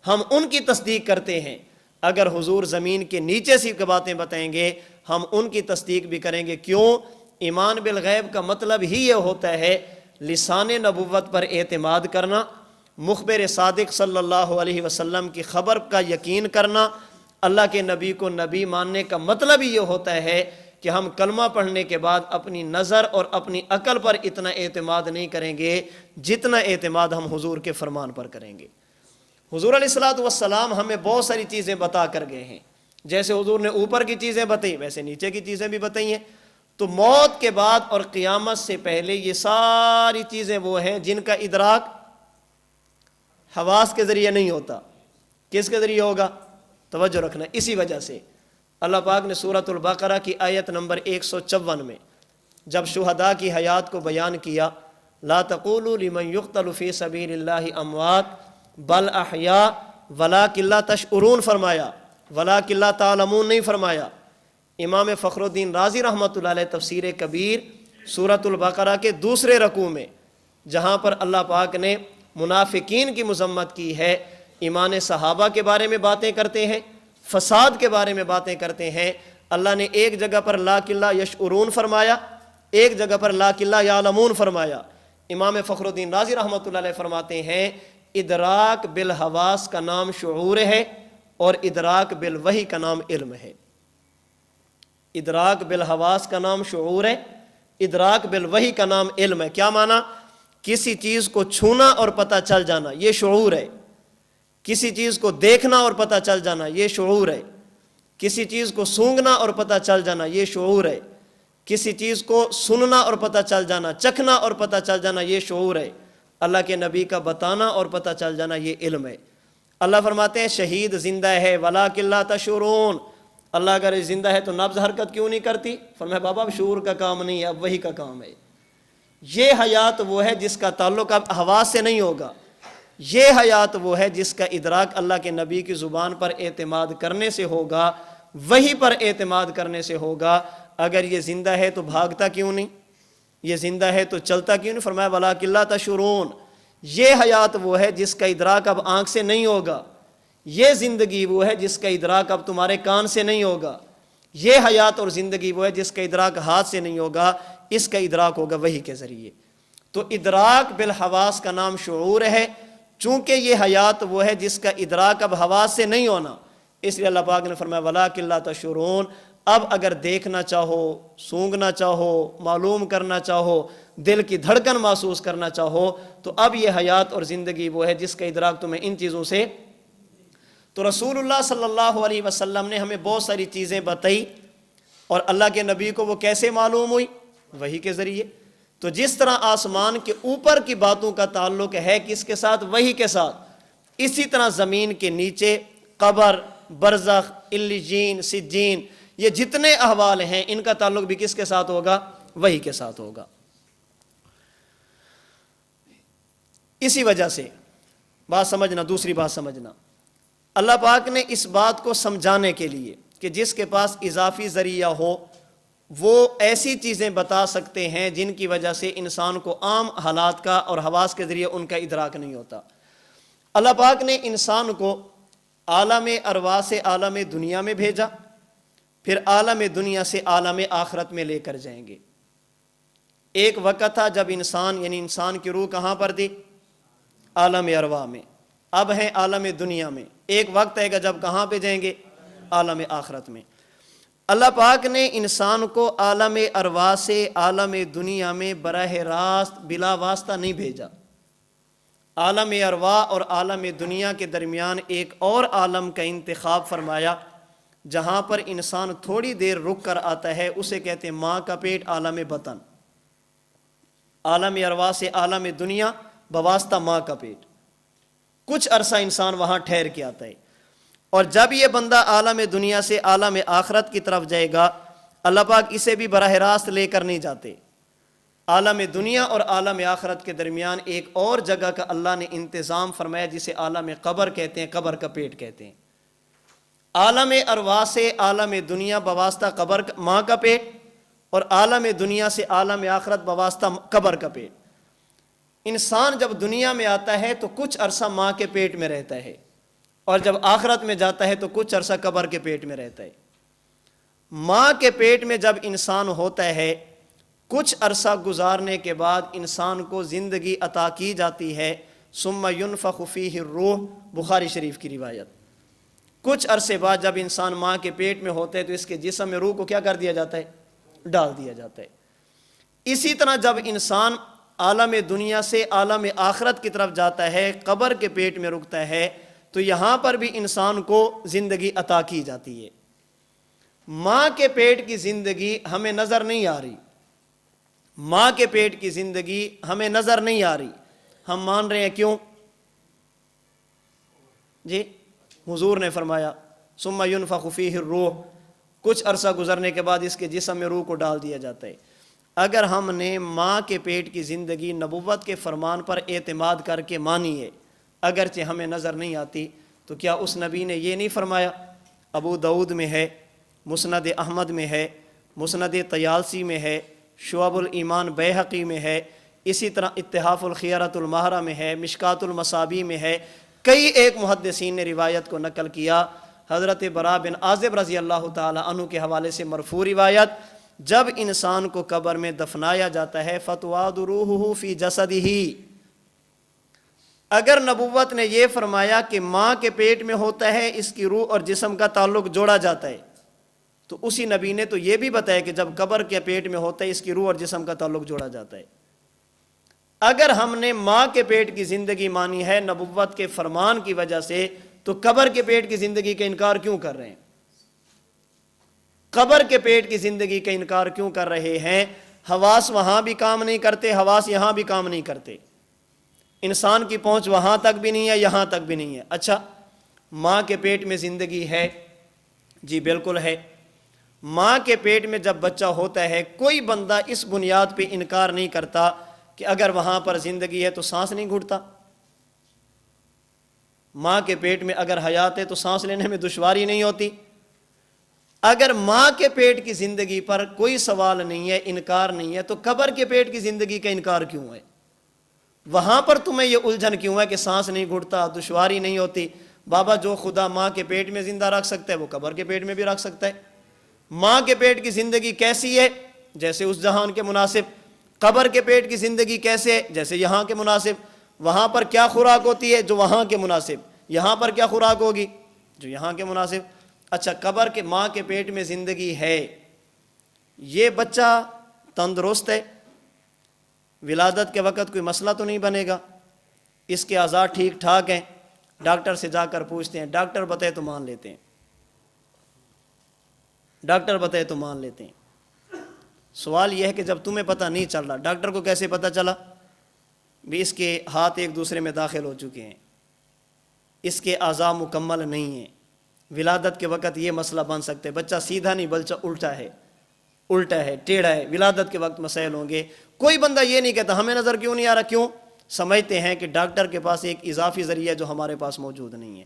ہم ان کی تصدیق کرتے ہیں. اگر حضور زمین کے نیچے سی باتیں بتائیں گے ہم ان کی تصدیق بھی کریں گے. کیوں؟ ایمان بالغیب کا مطلب ہی یہ ہوتا ہے لسان نبوت پر اعتماد کرنا, مخبر صادق صلی اللہ علیہ وسلم کی خبر کا یقین کرنا. اللہ کے نبی کو نبی ماننے کا مطلب ہی یہ ہوتا ہے کہ ہم کلمہ پڑھنے کے بعد اپنی نظر اور اپنی عقل پر اتنا اعتماد نہیں کریں گے جتنا اعتماد ہم حضور کے فرمان پر کریں گے. حضور علیہ الصلوۃ والسلام ہمیں بہت ساری چیزیں بتا کر گئے ہیں. جیسے حضور نے اوپر کی چیزیں بتائی ویسے نیچے کی چیزیں بھی بتائی ہیں. تو موت کے بعد اور قیامت سے پہلے یہ ساری چیزیں وہ ہیں جن کا ادراک حواس کے ذریعے نہیں ہوتا. کس کے ذریعے ہوگا؟ توجہ رکھنا. اسی وجہ سے اللہ پاک نے سورۃ البقرہ کی آیت نمبر 154 میں جب شہداء کی حیات کو بیان کیا, لا تقولوا لمن يقتل في سبيل الله اموات بل احیاء ولکن لا تشعرون فرمایا, ولکن لا تعلمون نہیں فرمایا. امام فخر الدین رازی رحمۃ اللہ علیہ تفسیر کبیر سورۃ البقرہ کے دوسرے رکوع میں جہاں پر اللہ پاک نے منافقین کی مذمت کی ہے, ایمان صحابہ کے بارے میں باتیں کرتے ہیں, فساد کے بارے میں باتیں کرتے ہیں. اللہ نے ایک جگہ پر لاکن لا یشعرون فرمایا, ایک جگہ پر لاکن لا یعلمون فرمایا. امام فخر الدین رازی رحمۃ اللہ علیہ فرماتے ہیں ادراک بالحواس کا نام شعور ہے اور ادراک بالوحی کا نام علم ہے. ادراک بالحواس کا نام شعور ہے, ادراک بالوحی کا نام علم ہے. کیا معنی؟ کسی چیز کو چھونا اور پتہ چل جانا یہ شعور ہے, کسی چیز کو دیکھنا اور پتہ چل جانا یہ شعور ہے, کسی چیز کو سونگھنا اور پتہ چل جانا یہ شعور ہے, کسی چیز کو سننا اور پتہ چل جانا, چکھنا اور پتہ چل جانا یہ شعور ہے. اللہ کے نبی کا بتانا اور پتہ چل جانا یہ علم ہے. اللہ فرماتے ہیں شہید زندہ ہے ولکن لا تشعرون. اللہ اگر زندہ ہے تو نبض حرکت کیوں نہیں کرتی؟ فرمایا بابا اب شعور کا کام نہیں ہے, اب وہی کا کام ہے. یہ حیات وہ ہے جس کا تعلق اب حواس سے نہیں ہوگا. یہ حیات وہ ہے جس کا ادراک اللہ کے نبی کی زبان پر اعتماد کرنے سے ہوگا, وہی پر اعتماد کرنے سے ہوگا. اگر یہ زندہ ہے تو بھاگتا کیوں نہیں, یہ زندہ ہے تو چلتا کیوں نہیں؟ فرمایا ولکن لا تشعرون. یہ حیات وہ ہے جس کا ادراک اب آنکھ سے نہیں ہوگا, یہ زندگی وہ ہے جس کا ادراک اب تمہارے کان سے نہیں ہوگا, یہ حیات اور زندگی وہ ہے جس کا ادراک ہاتھ سے نہیں ہوگا, اس کا ادراک ہوگا وحی کے ذریعے. تو ادراک بالحواس کا نام شعور ہے. چونکہ یہ حیات وہ ہے جس کا ادراک اب حواس سے نہیں ہونا, اس لیے اللہ پاک نے فرمایا ولکن لا تشعرون. اب اگر دیکھنا چاہو, سونگنا چاہو, معلوم کرنا چاہو, دل کی دھڑکن محسوس کرنا چاہو, تو اب یہ حیات اور زندگی وہ ہے جس کا ادراک تمہیں ان چیزوں سے. تو رسول اللہ صلی اللہ علیہ وسلم نے ہمیں بہت ساری چیزیں بتائی, اور اللہ کے نبی کو وہ کیسے معلوم ہوئی؟ وحی کے ذریعے. تو جس طرح آسمان کے اوپر کی باتوں کا تعلق ہے کس کے ساتھ؟ وحی کے ساتھ. اسی طرح زمین کے نیچے قبر, برزخ, علیجین, سجین, یہ جتنے احوال ہیں ان کا تعلق بھی کس کے ساتھ ہوگا؟ وحی کے ساتھ ہوگا. اسی وجہ سے بات سمجھنا, دوسری بات سمجھنا, اللہ پاک نے اس بات کو سمجھانے کے لیے کہ جس کے پاس اضافی ذریعہ ہو وہ ایسی چیزیں بتا سکتے ہیں جن کی وجہ سے انسان کو عام حالات کا اور حواس کے ذریعے ان کا ادراک نہیں ہوتا. اللہ پاک نے انسان کو عالم ارواح سے عالم دنیا میں بھیجا, پھر عالم دنیا سے عالم آخرت میں لے کر جائیں گے. ایک وقت تھا جب انسان یعنی انسان کی روح کہاں پر تھی؟ عالم ارواح میں. اب ہیں عالم دنیا میں. ایک وقت آئے گا جب کہاں پہ جائیں گے؟ عالم آخرت میں. اللہ پاک نے انسان کو عالم ارواح سے عالم دنیا میں براہ راست بلا واسطہ نہیں بھیجا. عالم ارواح اور عالم دنیا کے درمیان ایک اور عالم کا انتخاب فرمایا جہاں پر انسان تھوڑی دیر رک کر آتا ہے, اسے کہتے ہیں ماں کا پیٹ, عالم بطن. عالم ارواح سے عالم دنیا بواسطہ ماں کا پیٹ، کچھ عرصہ انسان وہاں ٹھہر کے آتا ہے، اور جب یہ بندہ عالم دنیا سے عالم آخرت کی طرف جائے گا، اللہ پاک اسے بھی براہ راست لے کر نہیں جاتے۔ عالم دنیا اور عالم آخرت کے درمیان ایک اور جگہ کا اللہ نے انتظام فرمایا جسے عالم قبر کہتے ہیں، قبر کا پیٹ کہتے ہیں۔ عالم ارواح سے عالم دنیا بواسطہ قبر ماں کا پیٹ، اور عالم دنیا سے عالم آخرت بواسطہ قبر کا پیٹ۔ انسان جب دنیا میں آتا ہے تو کچھ عرصہ ماں کے پیٹ میں رہتا ہے، اور جب آخرت میں جاتا ہے تو کچھ عرصہ قبر کے پیٹ میں رہتا ہے۔ ماں کے پیٹ میں جب انسان ہوتا ہے، کچھ عرصہ گزارنے کے بعد انسان کو زندگی عطا کی جاتی ہے، ثم ينفخ فیہ الروح، بخاری شریف کی روایت۔ کچھ عرصے بعد جب انسان ماں کے پیٹ میں ہوتا ہے تو اس کے جسم میں روح کو کیا کر دیا جاتا ہے؟ ڈال دیا جاتا ہے۔ اسی طرح جب انسان عالم دنیا سے عالم آخرت کی طرف جاتا ہے، قبر کے پیٹ میں رکتا ہے، تو یہاں پر بھی انسان کو زندگی عطا کی جاتی ہے۔ ماں کے پیٹ کی زندگی ہمیں نظر نہیں آ رہی، ماں کے پیٹ کی زندگی ہمیں نظر نہیں آ رہی، ہم مان رہے ہیں کیوں؟ جی حضور نے فرمایا ثم ينفخ فیہ الروح، کچھ عرصہ گزرنے کے بعد اس کے جسم میں روح کو ڈال دیا جاتا ہے۔ اگر ہم نے ماں کے پیٹ کی زندگی نبوت کے فرمان پر اعتماد کر کے مانی ہے، اگرچہ ہمیں نظر نہیں آتی، تو کیا اس نبی نے یہ نہیں فرمایا؟ ابو داؤد میں ہے، مسند احمد میں ہے، مسند طیالسی میں ہے، شعب الایمان بیہقی میں ہے، اسی طرح اتحاف الخیرۃ الماہرہ میں ہے، مشکات المصابیح میں ہے، کئی ایک محدثین نے روایت کو نقل کیا۔ حضرت براء بن عازب رضی اللہ تعالی عنہ کے حوالے سے مرفوع روایت، جب انسان کو قبر میں دفنایا جاتا ہے فتواد روحہ فی جسدہ، اگر نبوت نے یہ فرمایا کہ ماں کے پیٹ میں ہوتا ہے اس کی روح اور جسم کا تعلق جوڑا جاتا ہے، تو اسی نبی نے تو یہ بھی بتایا کہ جب قبر کے پیٹ میں ہوتا ہے اس کی روح اور جسم کا تعلق جوڑا جاتا ہے۔ اگر ہم نے ماں کے پیٹ کی زندگی مانی ہے نبوت کے فرمان کی وجہ سے، تو قبر کے پیٹ کی زندگی کا انکار کیوں کر رہے ہیں؟ قبر کے پیٹ کی زندگی کا انکار کیوں کر رہے ہیں؟ حواس وہاں بھی کام نہیں کرتے، حواس یہاں بھی کام نہیں کرتے، انسان کی پہنچ وہاں تک بھی نہیں ہے، یہاں تک بھی نہیں ہے۔ اچھا، ماں کے پیٹ میں زندگی ہے؟ جی بالکل ہے۔ ماں کے پیٹ میں جب بچہ ہوتا ہے، کوئی بندہ اس بنیاد پہ انکار نہیں کرتا کہ اگر وہاں پر زندگی ہے تو سانس نہیں گھٹتا۔ ماں کے پیٹ میں اگر حیات ہے تو سانس لینے میں دشواری نہیں ہوتی۔ اگر ماں کے پیٹ کی زندگی پر کوئی سوال نہیں ہے، انکار نہیں ہے، تو قبر کے پیٹ کی زندگی کا انکار کیوں ہے؟ وہاں پر تمہیں یہ الجھن کیوں ہے کہ سانس نہیں گھٹتا، دشواری نہیں ہوتی؟ بابا جو خدا ماں کے پیٹ میں زندہ رکھ سکتا ہے وہ قبر کے پیٹ میں بھی رکھ سکتا ہے۔ ماں کے پیٹ کی زندگی کیسی ہے؟ جیسے اس جہان کے مناسب۔ قبر کے پیٹ کی زندگی کیسے ہے؟ جیسے یہاں کے مناسب۔ وہاں پر کیا خوراک ہوتی ہے؟ جو وہاں کے مناسب۔ یہاں پر کیا خوراک ہوگی؟ جو یہاں کے مناسب۔ اچھا، قبر کے ماں کے پیٹ میں زندگی ہے، یہ بچہ تندرست ہے، ولادت کے وقت کوئی مسئلہ تو نہیں بنے گا، اس کے اعضاء ٹھیک ٹھاک ہیں؟ ڈاکٹر سے جا کر پوچھتے ہیں، ڈاکٹر بتائے تو مان لیتے ہیں، ڈاکٹر بتائے تو مان لیتے ہیں۔ سوال یہ ہے کہ جب تمہیں پتہ نہیں چل رہا، ڈاکٹر کو کیسے پتہ چلا؟ بھی اس کے ہاتھ ایک دوسرے میں داخل ہو چکے ہیں، اس کے اعضاء مکمل نہیں ہیں، ولادت کے وقت یہ مسئلہ بن سکتے، بچہ سیدھا نہیں بلکہ الٹا ہے، ٹیڑھا ہے، ولادت کے وقت مسائل ہوں گے۔ کوئی بندہ یہ نہیں کہتا ہمیں نظر کیوں نہیں آ رہا، کیوں؟ سمجھتے ہیں کہ ڈاکٹر کے پاس ایک اضافی ذریعہ جو ہمارے پاس موجود نہیں ہے۔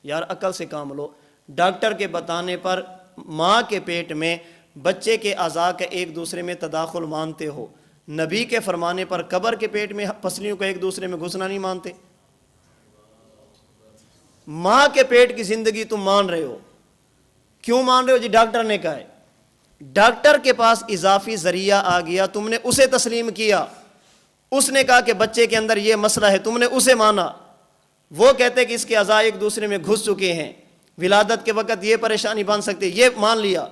یار عقل سے کام لو، ڈاکٹر کے بتانے پر ماں کے پیٹ میں بچے کے اعضاء کا ایک دوسرے میں تداخل مانتے ہو، نبی کے فرمانے پر قبر کے پیٹ میں پسلیوں کا ایک دوسرے میں گھسنا نہیں مانتے؟ ماں کے پیٹ کی زندگی تم مان رہے ہو، کیوں مان رہے ہو؟ جی ڈاکٹر نے کہا ہے، ڈاکٹر کے پاس اضافی ذریعہ آ گیا، تم نے اسے تسلیم کیا، اس نے کہا کہ بچے کے اندر یہ مسئلہ ہے، تم نے اسے مانا۔ وہ کہتے کہ اس کے اعضاء ایک دوسرے میں گھس چکے ہیں، ولادت کے وقت یہ پریشانی بن سکتی، یہ مان لیا۔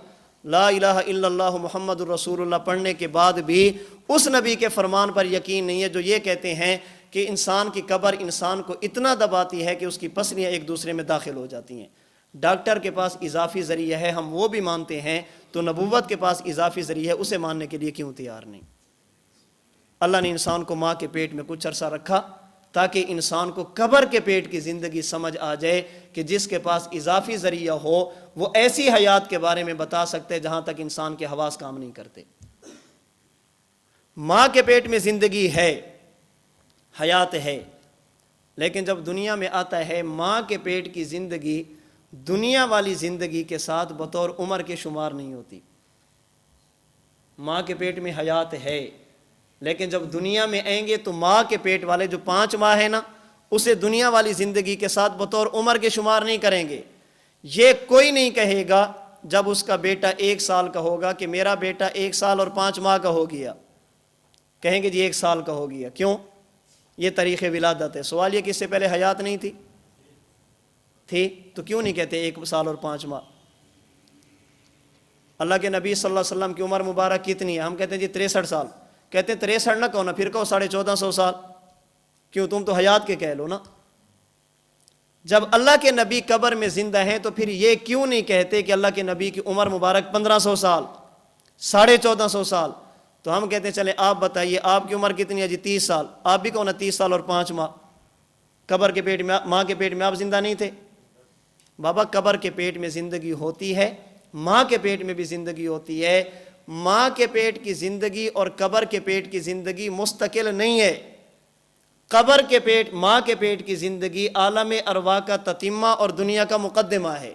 لا الہ الا اللہ محمد الرسول اللہ پڑھنے کے بعد بھی اس نبی کے فرمان پر یقین نہیں ہے جو یہ کہتے ہیں کہ انسان کی قبر انسان کو اتنا دباتی ہے کہ اس کی پسلیاں ایک دوسرے میں داخل ہو جاتی ہیں۔ ڈاکٹر کے پاس اضافی ذریعہ ہے، ہم وہ بھی مانتے ہیں، تو نبوت کے پاس اضافی ذریعہ ہے، اسے ماننے کے لیے کیوں تیار نہیں؟ اللہ نے انسان کو ماں کے پیٹ میں کچھ عرصہ رکھا، تاکہ انسان کو قبر کے پیٹ کی زندگی سمجھ آ جائے کہ جس کے پاس اضافی ذریعہ ہو وہ ایسی حیات کے بارے میں بتا سکتے ہیں جہاں تک انسان کے حواس کام نہیں کرتے۔ ماں کے پیٹ میں زندگی ہے، حیات ہے، لیکن جب دنیا میں آتا ہے ماں کے پیٹ کی زندگی دنیا والی زندگی کے ساتھ بطور عمر کے شمار نہیں ہوتی۔ ماں کے پیٹ میں حیات ہے، لیکن جب دنیا میں آئیں گے تو ماں کے پیٹ والے جو 5 ماہ ہے نا، اسے دنیا والی زندگی کے ساتھ بطور عمر کے شمار نہیں کریں گے۔ یہ کوئی نہیں کہے گا جب اس کا بیٹا 1 سال کا ہوگا کہ میرا بیٹا 1 سال اور 5 ماہ کا ہو گیا، کہیں گے جی 1 سال کا ہو گیا۔ کیوں؟ یہ طریق ولادت ہے۔ سوال یہ کہ اس سے پہلے حیات نہیں تھی تو کیوں نہیں کہتے 1 سال اور 5 ماہ؟ اللہ کے نبی صلی اللہ علیہ وسلم کی عمر مبارک کتنی ہے؟ ہم کہتے ہیں جی 63 سال، کہتے ہیں 63 نہ کہو نا، پھر کہو 1450 سال، کیوں؟ تم تو حیات کے کہہ لو نا۔ جب اللہ کے نبی قبر میں زندہ ہیں تو پھر یہ کیوں نہیں کہتے کہ اللہ کے نبی کی عمر مبارک 1500 سال، 1450 سال؟ تو ہم کہتے ہیں چلے آپ بتائیے آپ کی عمر کتنی ہے؟ جی 30 سال، آپ بھی کہو نا 30 سال اور 5 ماہ۔ قبر کے پیٹ میں، ماں کے پیٹ میں آپ زندہ نہیں تھے؟ بابا قبر کے پیٹ میں زندگی ہوتی ہے، ماں کے پیٹ میں بھی زندگی ہوتی ہے۔ ماں کے پیٹ کی زندگی اور قبر کے پیٹ کی زندگی مستقل نہیں ہے۔ قبر کے پیٹ، ماں کے پیٹ کی زندگی عالم ارواح کا تتمہ اور دنیا کا مقدمہ ہے۔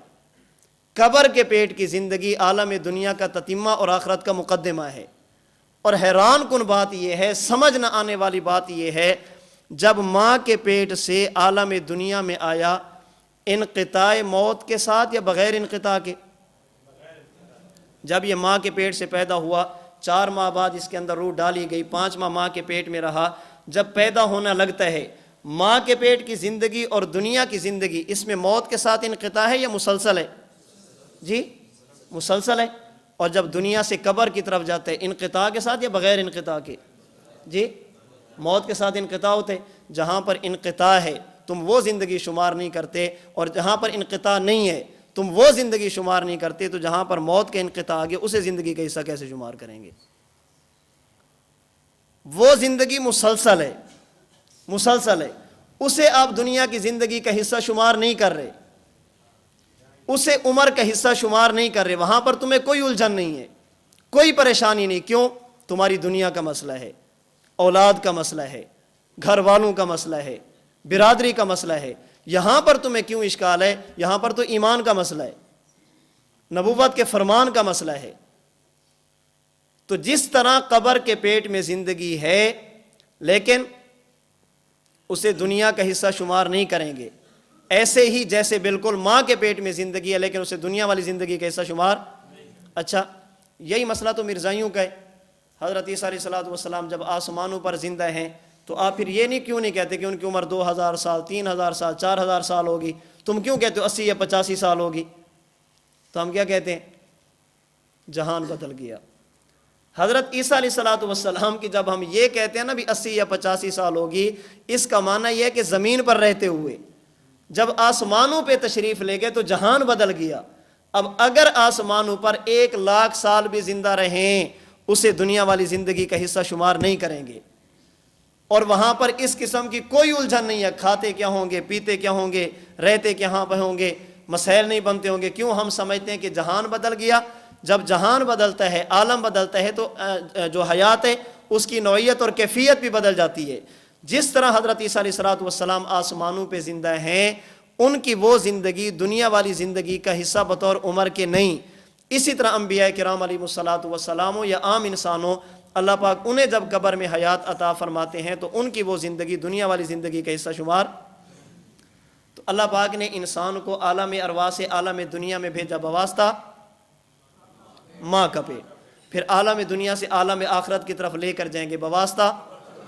قبر کے پیٹ کی زندگی عالم دنیا کا تتمہ اور آخرت کا مقدمہ ہے۔ اور حیران کن بات یہ ہے، سمجھ نہ آنے والی بات یہ ہے، جب ماں کے پیٹ سے عالم دنیا میں آیا، انقطاع موت کے ساتھ یا بغیر انقطاع کے؟ جب یہ ماں کے پیٹ سے پیدا ہوا، 4 ماہ بعد اس کے اندر روح ڈالی گئی، 5 ماہ ماں کے پیٹ میں رہا، جب پیدا ہونا لگتا ہے، ماں کے پیٹ کی زندگی اور دنیا کی زندگی اس میں موت کے ساتھ انقطاع ہے یا مسلسل ہے؟ جی مسلسل ہے۔ اور جب دنیا سے قبر کی طرف جاتے ہیں، انقطاع کے ساتھ یا بغیر انقطاع کے؟ جی موت کے ساتھ انقطاع ہوتے۔ جہاں پر انقطاع ہے تم وہ زندگی شمار نہیں کرتے، اور جہاں پر انقطاع نہیں ہے تم وہ زندگی شمار نہیں کرتے، تو جہاں پر موت کے انقطاع آگے اسے زندگی کا حصہ کیسے شمار کریں گے؟ وہ زندگی مسلسل ہے، مسلسل ہے، اسے آپ دنیا کی زندگی کا حصہ شمار نہیں کر رہے، اسے عمر کا حصہ شمار نہیں کر رہے۔ وہاں پر تمہیں کوئی الجھن نہیں ہے، کوئی پریشانی نہیں۔ کیوں؟ تمہاری دنیا کا مسئلہ ہے، اولاد کا مسئلہ ہے، گھر والوں کا مسئلہ ہے، برادری کا مسئلہ ہے۔ یہاں پر تمہیں کیوں اشکال ہے؟ یہاں پر تو ایمان کا مسئلہ ہے، نبوت کے فرمان کا مسئلہ ہے۔ تو جس طرح قبر کے پیٹ میں زندگی ہے لیکن اسے دنیا کا حصہ شمار نہیں کریں گے، ایسے ہی جیسے بالکل ماں کے پیٹ میں زندگی ہے لیکن اسے دنیا والی زندگی کا حصہ شمار۔ اچھا یہی مسئلہ تو مرزائیوں کا ہے۔ حضرت عیسیٰ علیہ السلام جب آسمانوں پر زندہ ہیں تو آپ پھر یہ کیوں نہیں کہتے کہ ان کی عمر 2000 سال، 3000 سال، 4000 سال ہوگی؟ تم کیوں کہتے ہو 80 یا 85 سال ہوگی؟ تو ہم کیا کہتے ہیں؟ جہان بدل گیا۔ حضرت عیسیٰ علیہ السلام کی جب ہم یہ کہتے ہیں نا بھی 80 یا 85 سال ہوگی، اس کا معنی یہ ہے کہ زمین پر رہتے ہوئے جب آسمانوں پہ تشریف لے گئے تو جہان بدل گیا۔ اب اگر آسمانوں پر 1,00,000 سال بھی زندہ رہیں اسے دنیا والی زندگی کا حصہ شمار نہیں کریں گے، اور وہاں پر اس قسم کی کوئی الجھن نہیں ہے، کھاتے کیا ہوں گے، پیتے کیا ہوں گے، رہتے کہاں پہ ہوں گے، مسائل نہیں بنتے ہوں گے۔ کیوں؟ ہم سمجھتے ہیں کہ جہان بدل گیا۔ جب جہان بدلتا ہے، عالم بدلتا ہے، تو جو حیات ہے اس کی نوعیت اور کیفیت بھی بدل جاتی ہے۔ جس طرح حضرت عیسیٰ علیہ السلام آسمانوں پہ زندہ ہیں، ان کی وہ زندگی دنیا والی زندگی کا حصہ بطور عمر کے نہیں۔ اسی طرح انبیاء کرام علیہ السلام یا عام انسانوں، اللہ پاک انہیں جب قبر میں حیات عطا فرماتے ہیں تو ان کی وہ زندگی دنیا والی زندگی کا حصہ شمار۔ تو اللہ پاک نے انسان کو عالم ارواح سے عالم دنیا میں بھیجا بواسطہ ماں کا پیٹ، پھر عالم دنیا سے عالم آخرت کی طرف لے کر جائیں گے بواسطہ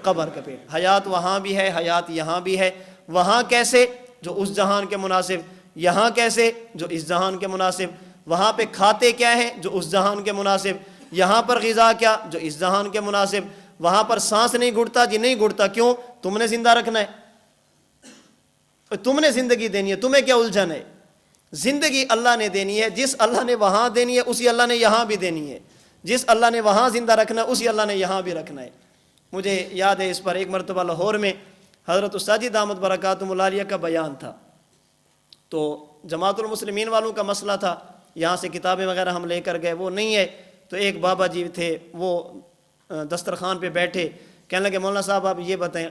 قبر کا پیٹ۔ حیات وہاں بھی ہے، حیات یہاں بھی ہے۔ وہاں کیسے؟ جو اس جہان کے مناسب۔ یہاں کیسے؟ جو اس جہان کے مناسب۔ وہاں پہ کھاتے کیا ہیں؟ جو اس جہان کے مناسب۔ یہاں پر غذا کیا؟ جو اس جہان کے مناسب۔ وہاں پر سانس نہیں گھٹتا؟ جی نہیں گھٹتا۔ کیوں؟ تم نے زندہ رکھنا ہے، تم نے زندگی دینی ہے، تمہیں کیا الجھن ہے؟ زندگی اللہ نے دینی ہے، جس اللہ نے وہاں دینی ہے اسی اللہ نے یہاں بھی دینی ہے، جس اللہ نے وہاں زندہ رکھنا ہے اسی اللہ نے یہاں بھی رکھنا ہے۔ مجھے یاد ہے اس پر ایک مرتبہ لاہور میں حضرت استاذی دامت برکاتہم العالیہ کا بیان تھا، تو جماعت المسلمین والوں کا مسئلہ تھا، یہاں سے کتابیں وغیرہ ہم لے کر گئے، وہ نہیں ہے، تو ایک بابا جی تھے، وہ دسترخوان پہ بیٹھے، کہنے لگے مولانا صاحب آپ یہ بتائیں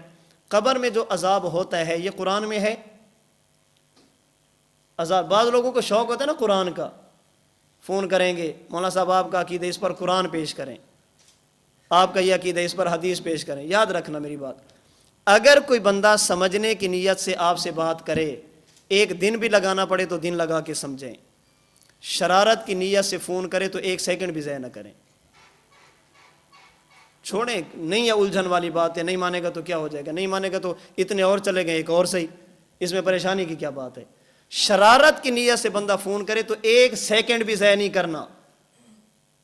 قبر میں جو عذاب ہوتا ہے یہ قرآن میں ہے؟ عذاب، بعض لوگوں کو شوق ہوتا ہے نا قرآن کا، فون کریں گے مولانا صاحب آپ کا عقیدہ اس پر قرآن پیش کریں، آپ کا یہ عقیدہ اس پر حدیث پیش کریں۔ یاد رکھنا میری بات، اگر کوئی بندہ سمجھنے کی نیت سے آپ سے بات کرے، ایک دن بھی لگانا پڑے تو دن لگا کے سمجھیں، شرارت کی نیت سے فون کرے تو ایک سیکنڈ بھی ضائع نہ کریں، چھوڑیں، نہیں ہے الجھن والی بات ہے، نہیں مانے گا تو کیا ہو جائے گا، نہیں مانے گا تو اتنے اور چلے گئے، ایک اور صحیح، اس میں پریشانی کی کیا بات ہے؟ شرارت کی نیت سے بندہ فون کرے تو ایک سیکنڈ بھی ضائع نہیں کرنا۔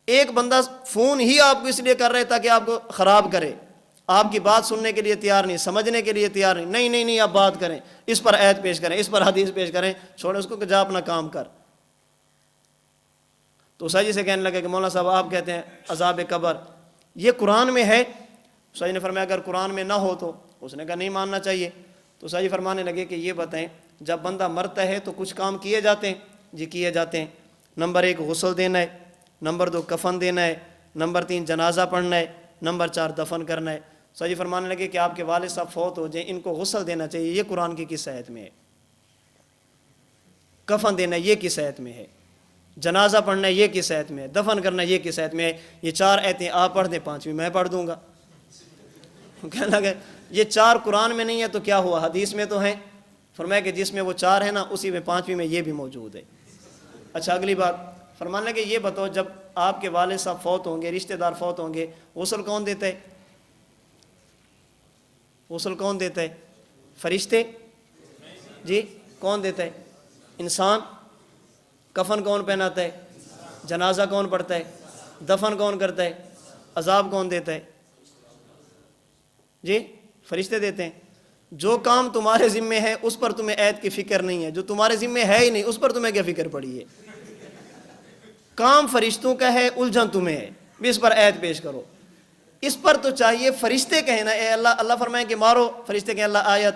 ایک بندہ فون ہی آپ کو اس لیے کر رہے تاکہ آپ کو خراب کرے، آپ کی بات سننے کے لیے تیار نہیں، سمجھنے کے لیے تیار نہیں، نہیں آپ بات کریں، اس پر آیت پیش کریں، اس پر حدیث پیش کریں، چھوڑیں اس کو کہ جا اپنا کام کر۔ تو ساجی سے کہنے لگے کہ مولانا صاحب آپ کہتے ہیں عذاب قبر یہ قرآن میں ہے؟ ساجی نے فرمایا اگر قرآن میں نہ ہو تو، اس نے کہا نہیں ماننا چاہیے۔ تو ساجی فرمانے لگے کہ یہ بتائیں جب بندہ مرتا ہے تو کچھ کام کیے جاتے ہیں؟ جی کیے جاتے ہیں، نمبر 1 غسل دینا ہے، نمبر 2 کفن دینا ہے، نمبر 3 جنازہ پڑھنا ہے، نمبر 4 دفن کرنا ہے۔ ساجی فرمانے لگے کہ آپ کے والد صاحب فوت ہو جائیں، ان کو غسل دینا چاہیے، یہ قرآن کی کس آیت میں ہے؟ کفن دینا یہ کس آیت میں ہے؟ جنازہ پڑھنا یہ کس آیت میں ہے؟ دفن کرنا یہ کس آیت میں ہے؟ یہ 4 آیتیں آپ پڑھ دیں، 5ویں میں پڑھ دوں گا۔ کہنے لگے یہ 4 قرآن میں نہیں ہے تو کیا ہوا، حدیث میں تو ہیں۔ فرمایا کہ جس میں وہ 4 ہے نا اسی میں 5ویں میں یہ بھی موجود ہے۔ اچھا اگلی بات، فرمانے لگے یہ بتاؤ جب آپ کے والد صاحب فوت ہوں گے، رشتہ دار فوت ہوں گے، غسل کون دیتا ہے؟ غسل کون دیتا ہے؟ فرشتے؟ جی کون دیتا ہے؟ انسان؟ کفن کون پہناتا ہے؟ جنازہ کون پڑھتا ہے؟ دفن کون کرتا ہے؟ عذاب کون دیتا ہے؟ جی فرشتے دیتے ہیں۔ جو کام تمہارے ذمے ہے اس پر تمہیں عید کی فکر نہیں ہے، جو تمہارے ذمے ہے ہی نہیں اس پر تمہیں کیا فکر پڑی ہے؟ کام فرشتوں کا ہے، الجھن تمہیں ہے، بھی اس پر عید پیش کرو۔ اس پر تو چاہیے فرشتے کہیں نا اے اللہ، اللہ فرمائیں کہ مارو، فرشتے کہیں اللہ آیت۔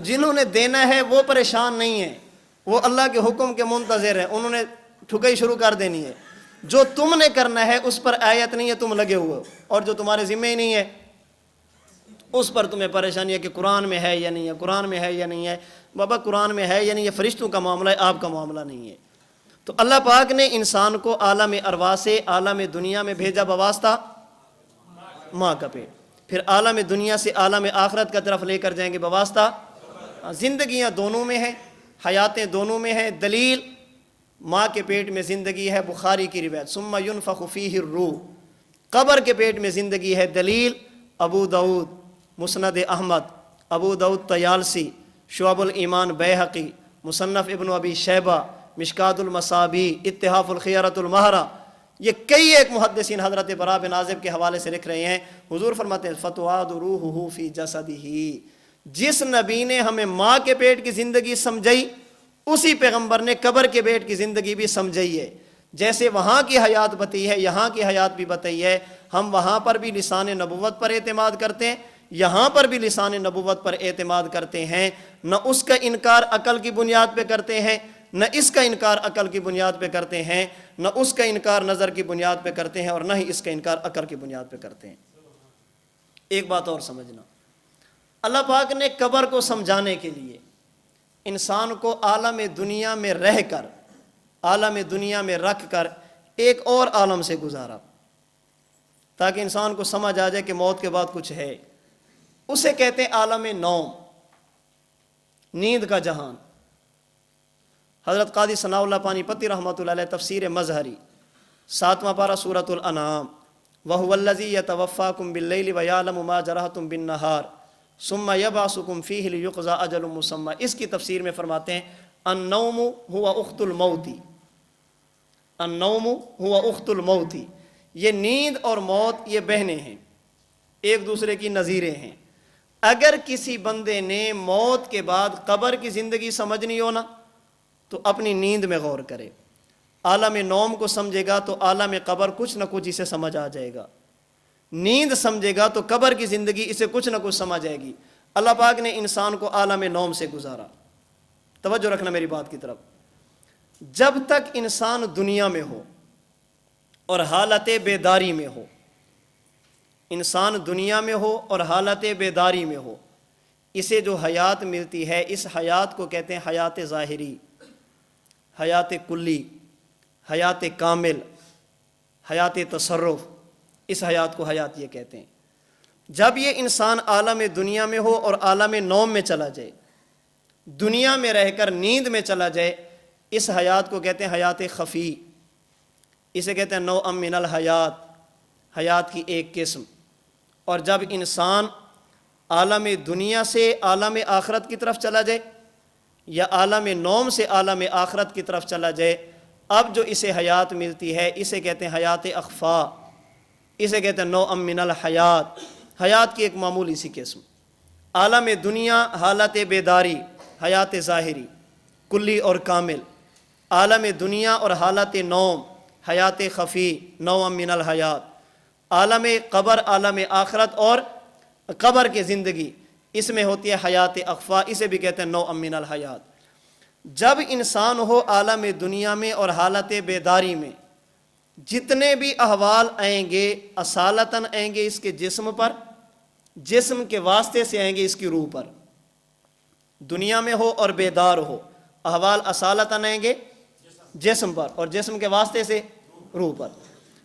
جنہوں نے دینا ہے وہ پریشان نہیں ہیں، وہ اللہ کے حکم کے منتظر ہیں، انہوں نے ٹھکائی شروع کر دینی ہے۔ جو تم نے کرنا ہے اس پر آیت نہیں ہے، تم لگے ہوئے، اور جو تمہارے ذمہ ہی نہیں ہے اس پر تمہیں پریشانی ہے کہ قرآن میں ہے یا نہیں ہے، قرآن میں ہے یا نہیں ہے۔ بابا قرآن میں ہے یا نہیں ہے فرشتوں کا معاملہ ہے، آپ کا معاملہ نہیں ہے۔ تو اللہ پاک نے انسان کو عالم ارواح سے عالم دنیا میں بھیجا بواسطہ ماں کا پیٹ، پھر عالم دنیا سے عالم آخرت کا طرف لے کر جائیں گے بواسطہ۔ زندگیاں دونوں میں ہیں، حیاتیں دونوں میں ہیں۔ دلیل ماں کے پیٹ میں زندگی ہے، بخاری کی روایت، ثم ينفخ فیہ الروح، قبر کے پیٹ میں زندگی ہے۔ دلیل ابو داؤد مسند احمد، ابو داؤد طیالسی، شعب الایمان بیہقی، مصنف ابن ابی شیبہ، مشکات المصابی، اتحاف الخیرۃ المہرہ، یہ کئی ایک محدثین حضرت براء بن عازب کے حوالے سے لکھ رہے ہیں۔ حضور فرماتے ہیں فتعاد روحہ فی جسدہ، جس نبی نے ہمیں ماں کے پیٹ کی زندگی سمجھائی اسی پیغمبر نے قبر کے پیٹ کی زندگی بھی سمجھائی ہے۔ جیسے وہاں کی حیات بتائی ہے یہاں کی حیات بھی بتائی ہے، ہم وہاں پر بھی لسان نبوت پر اعتماد کرتے ہیں، یہاں پر بھی لسان نبوت پر اعتماد کرتے ہیں، نہ اس کا انکار عقل کی بنیاد پہ کرتے ہیں، نہ اس کا انکار عقل کی بنیاد پہ کرتے ہیں، نہ اس کا انکار نظر کی بنیاد پہ کرتے ہیں، اور نہ ہی اس کا انکار عقل کی بنیاد پہ کرتے ہیں۔ ایک بات اور سمجھنا، اللہ پاک نے قبر کو سمجھانے کے لیے انسان کو عالم دنیا میں رہ کر، عالم دنیا میں رکھ کر ایک اور عالم سے گزارا تاکہ انسان کو سمجھ آ جائے کہ موت کے بعد کچھ ہے۔ اسے کہتے ہیں عالم نوم، نیند کا جہان۔ حضرت قاضی ثناء اللہ پانی پتی رحمۃ اللہ علیہ تفسیر مظہری 7واں پارہ سورۃ الانعام، وَهُوَ الَّذِي يَتَوَفَّاكُمْ بِاللَّيْلِ وَيَعْلَمُ مَا جَرَحْتُمْ بِالنَّهَارِ ثُمَّ يَبْعَثُكُمْ فِيهِ لِيُقْضَىٰ أَجَلٌ مُّسَمًّى۔ اس کی تفسیر میں فرماتے ہیں النوم هو اخت الموت، النوم هو اخت الموت، یہ نیند اور موت یہ بہنیں ہیں، ایک دوسرے کی نظیریں ہیں۔ اگر کسی بندے نے موت کے بعد قبر کی زندگی سمجھنی ہو نا تو اپنی نیند میں غور کرے، عالم نوم کو سمجھے گا تو عالم قبر کچھ نہ کچھ اسے سمجھ آ جائے گا۔ نیند سمجھے گا تو قبر کی زندگی اسے کچھ نہ کچھ سمجھ آئے گی۔ اللہ پاک نے انسان کو عالم نوم سے گزارا۔ توجہ رکھنا میری بات کی طرف۔ جب تک انسان دنیا میں ہو اور حالت بیداری میں ہو، انسان دنیا میں ہو اور حالت بیداری میں ہو، اسے جو حیات ملتی ہے اس حیات کو کہتے ہیں حیات ظاہری، حیات کلی، حیات کامل، حیات تصرف۔ اس حیات کو حیات یہ کہتے ہیں۔ جب یہ انسان عالم دنیا میں ہو اور عالم نوم میں چلا جائے، دنیا میں رہ کر نیند میں چلا جائے، اس حیات کو کہتے ہیں حیات خفی۔ اسے کہتے ہیں نوع من الحیات، حیات کی ایک قسم۔ اور جب انسان عالم دنیا سے عالم آخرت کی طرف چلا جائے یا عالم نوم سے عالم آخرت کی طرف چلا جائے، اب جو اسے حیات ملتی ہے اسے کہتے ہیں حیات اخفا، اسے کہتے ہیں نوع من الحیات، حیات کی ایک معمولی سی قسم۔ عالم دنیا حالت بیداری، حیات ظاہری کلی اور کامل، عالم دنیا اور حالت نوم حیات خفی نوع من الحیات، عالم قبر عالم آخرت اور قبر کی زندگی اس میں ہوتی ہے حیات اخفا، اسے بھی کہتے ہیں نوع من الحیات۔ جب انسان ہو عالم دنیا میں اور حالت بیداری میں، جتنے بھی احوال آئیں گے اصالتاً آئیں گے اس کے جسم پر، جسم کے واسطے سے آئیں گے اس کی روح پر۔ دنیا میں ہو اور بیدار ہو، احوال اصالتاً آئیں گے جسم پر اور جسم کے واسطے سے روح پر۔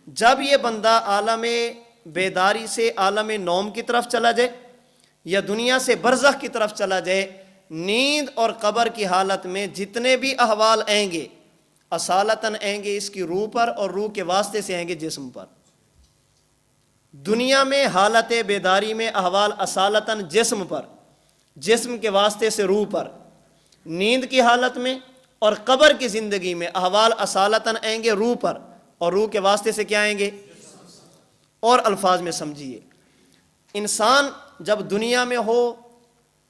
جب یہ بندہ عالم بیداری سے عالم نوم کی طرف چلا جائے یا دنیا سے برزخ کی طرف چلا جائے، نیند اور قبر کی حالت میں جتنے بھی احوال آئیں گے اصالتاً آئیں گے اس کی روح پر اور روح کے واسطے سے آئیں گے جسم پر۔ دنیا میں حالت بیداری میں احوال اصالتاً جسم پر، جسم کے واسطے سے روح پر۔ نیند کی حالت میں اور قبر کی زندگی میں احوال اصالتاً آئیں گے روح پر اور روح کے واسطے سے کیا آئیں گے؟ اور الفاظ میں سمجھیے، انسان جب دنیا میں ہو،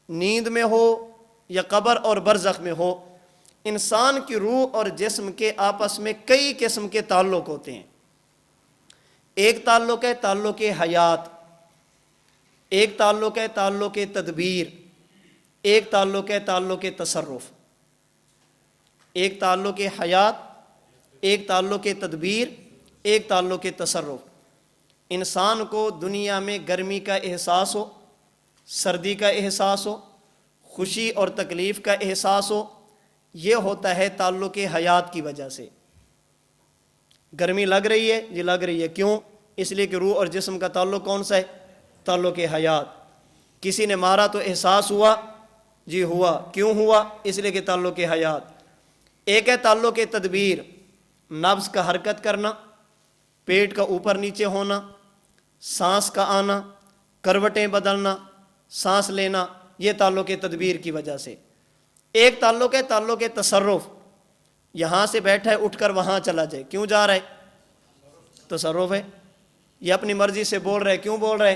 نیند میں ہو یا قبر اور برزخ میں ہو، انسان کی روح اور جسم کے آپس میں کئی قسم کے تعلق ہوتے ہیں۔ ایک تعلق ہے تعلق حیات، ایک تعلق ہے تعلق تدبیر، ایک تعلق ہے تعلق تصرف۔ ایک تعلق حیات، ایک تعلق تدبیر، ایک تعلق تصرف۔ انسان کو دنیا میں گرمی کا احساس ہو، سردی کا احساس ہو، خوشی اور تکلیف کا احساس ہو، یہ ہوتا ہے تعلق حیات کی وجہ سے۔ گرمی لگ رہی ہے جی، لگ رہی ہے، کیوں؟ اس لیے کہ روح اور جسم کا تعلق کون سا ہے؟ تعلق حیات۔ کسی نے مارا تو احساس ہوا جی، ہوا، کیوں ہوا؟ اس لیے کہ تعلق حیات۔ ایک ہے تعلق تدبیر، نبض کا حرکت کرنا، پیٹ کا اوپر نیچے ہونا، سانس کا آنا، کروٹیں بدلنا، سانس لینا، یہ تعلق تدبیر کی وجہ سے۔ ایک تعلق ہے تعلق تصرف، یہاں سے بیٹھا ہے اٹھ کر وہاں چلا جائے، کیوں جا رہا ہے؟ تصرف ہے۔ یہ اپنی مرضی سے بول رہے، کیوں بول رہے؟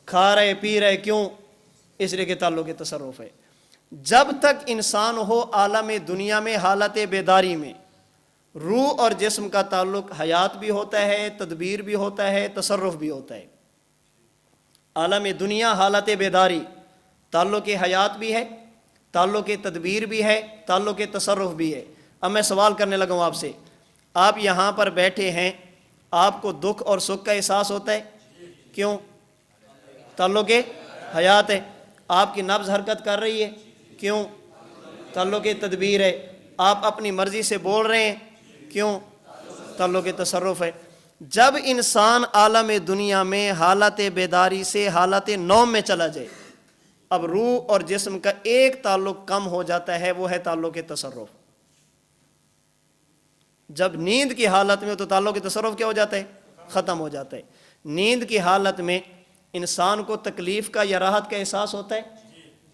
کھا رہے پی رہے، کیوں؟ اس لیے کہ تعلق تصرف ہے۔ جب تک انسان ہو عالم دنیا میں حالت بیداری میں، روح اور جسم کا تعلق حیات بھی ہوتا ہے، تدبیر بھی ہوتا ہے، تصرف بھی ہوتا ہے۔ عالم دنیا حالت بیداری، تعلق حیات بھی ہے، تعلق تدبیر بھی ہے، تعلق تصرف بھی ہے۔ اب میں سوال کرنے لگا ہوں آپ سے، آپ یہاں پر بیٹھے ہیں، آپ کو دکھ اور سکھ کا احساس ہوتا ہے؟ کیوں؟ تعلق حیات ہے۔ آپ کی نبض حرکت کر رہی ہے، کیوں؟ تعلق تدبیر ہے۔ آپ اپنی مرضی سے بول رہے ہیں، کیوں؟ تعلق تصرف ہے۔ جب انسان عالم دنیا میں حالت بیداری سے حالت نوم میں چلا جائے، اب روح اور جسم کا ایک تعلق کم ہو جاتا ہے، وہ ہے تعلق تصرف۔ جب نیند کی حالت میں تو تعلق تصرف کیا ہو جاتا ہے؟ ختم ہو جاتا ہے۔ نیند کی حالت میں انسان کو تکلیف کا یا راحت کا احساس ہوتا ہے،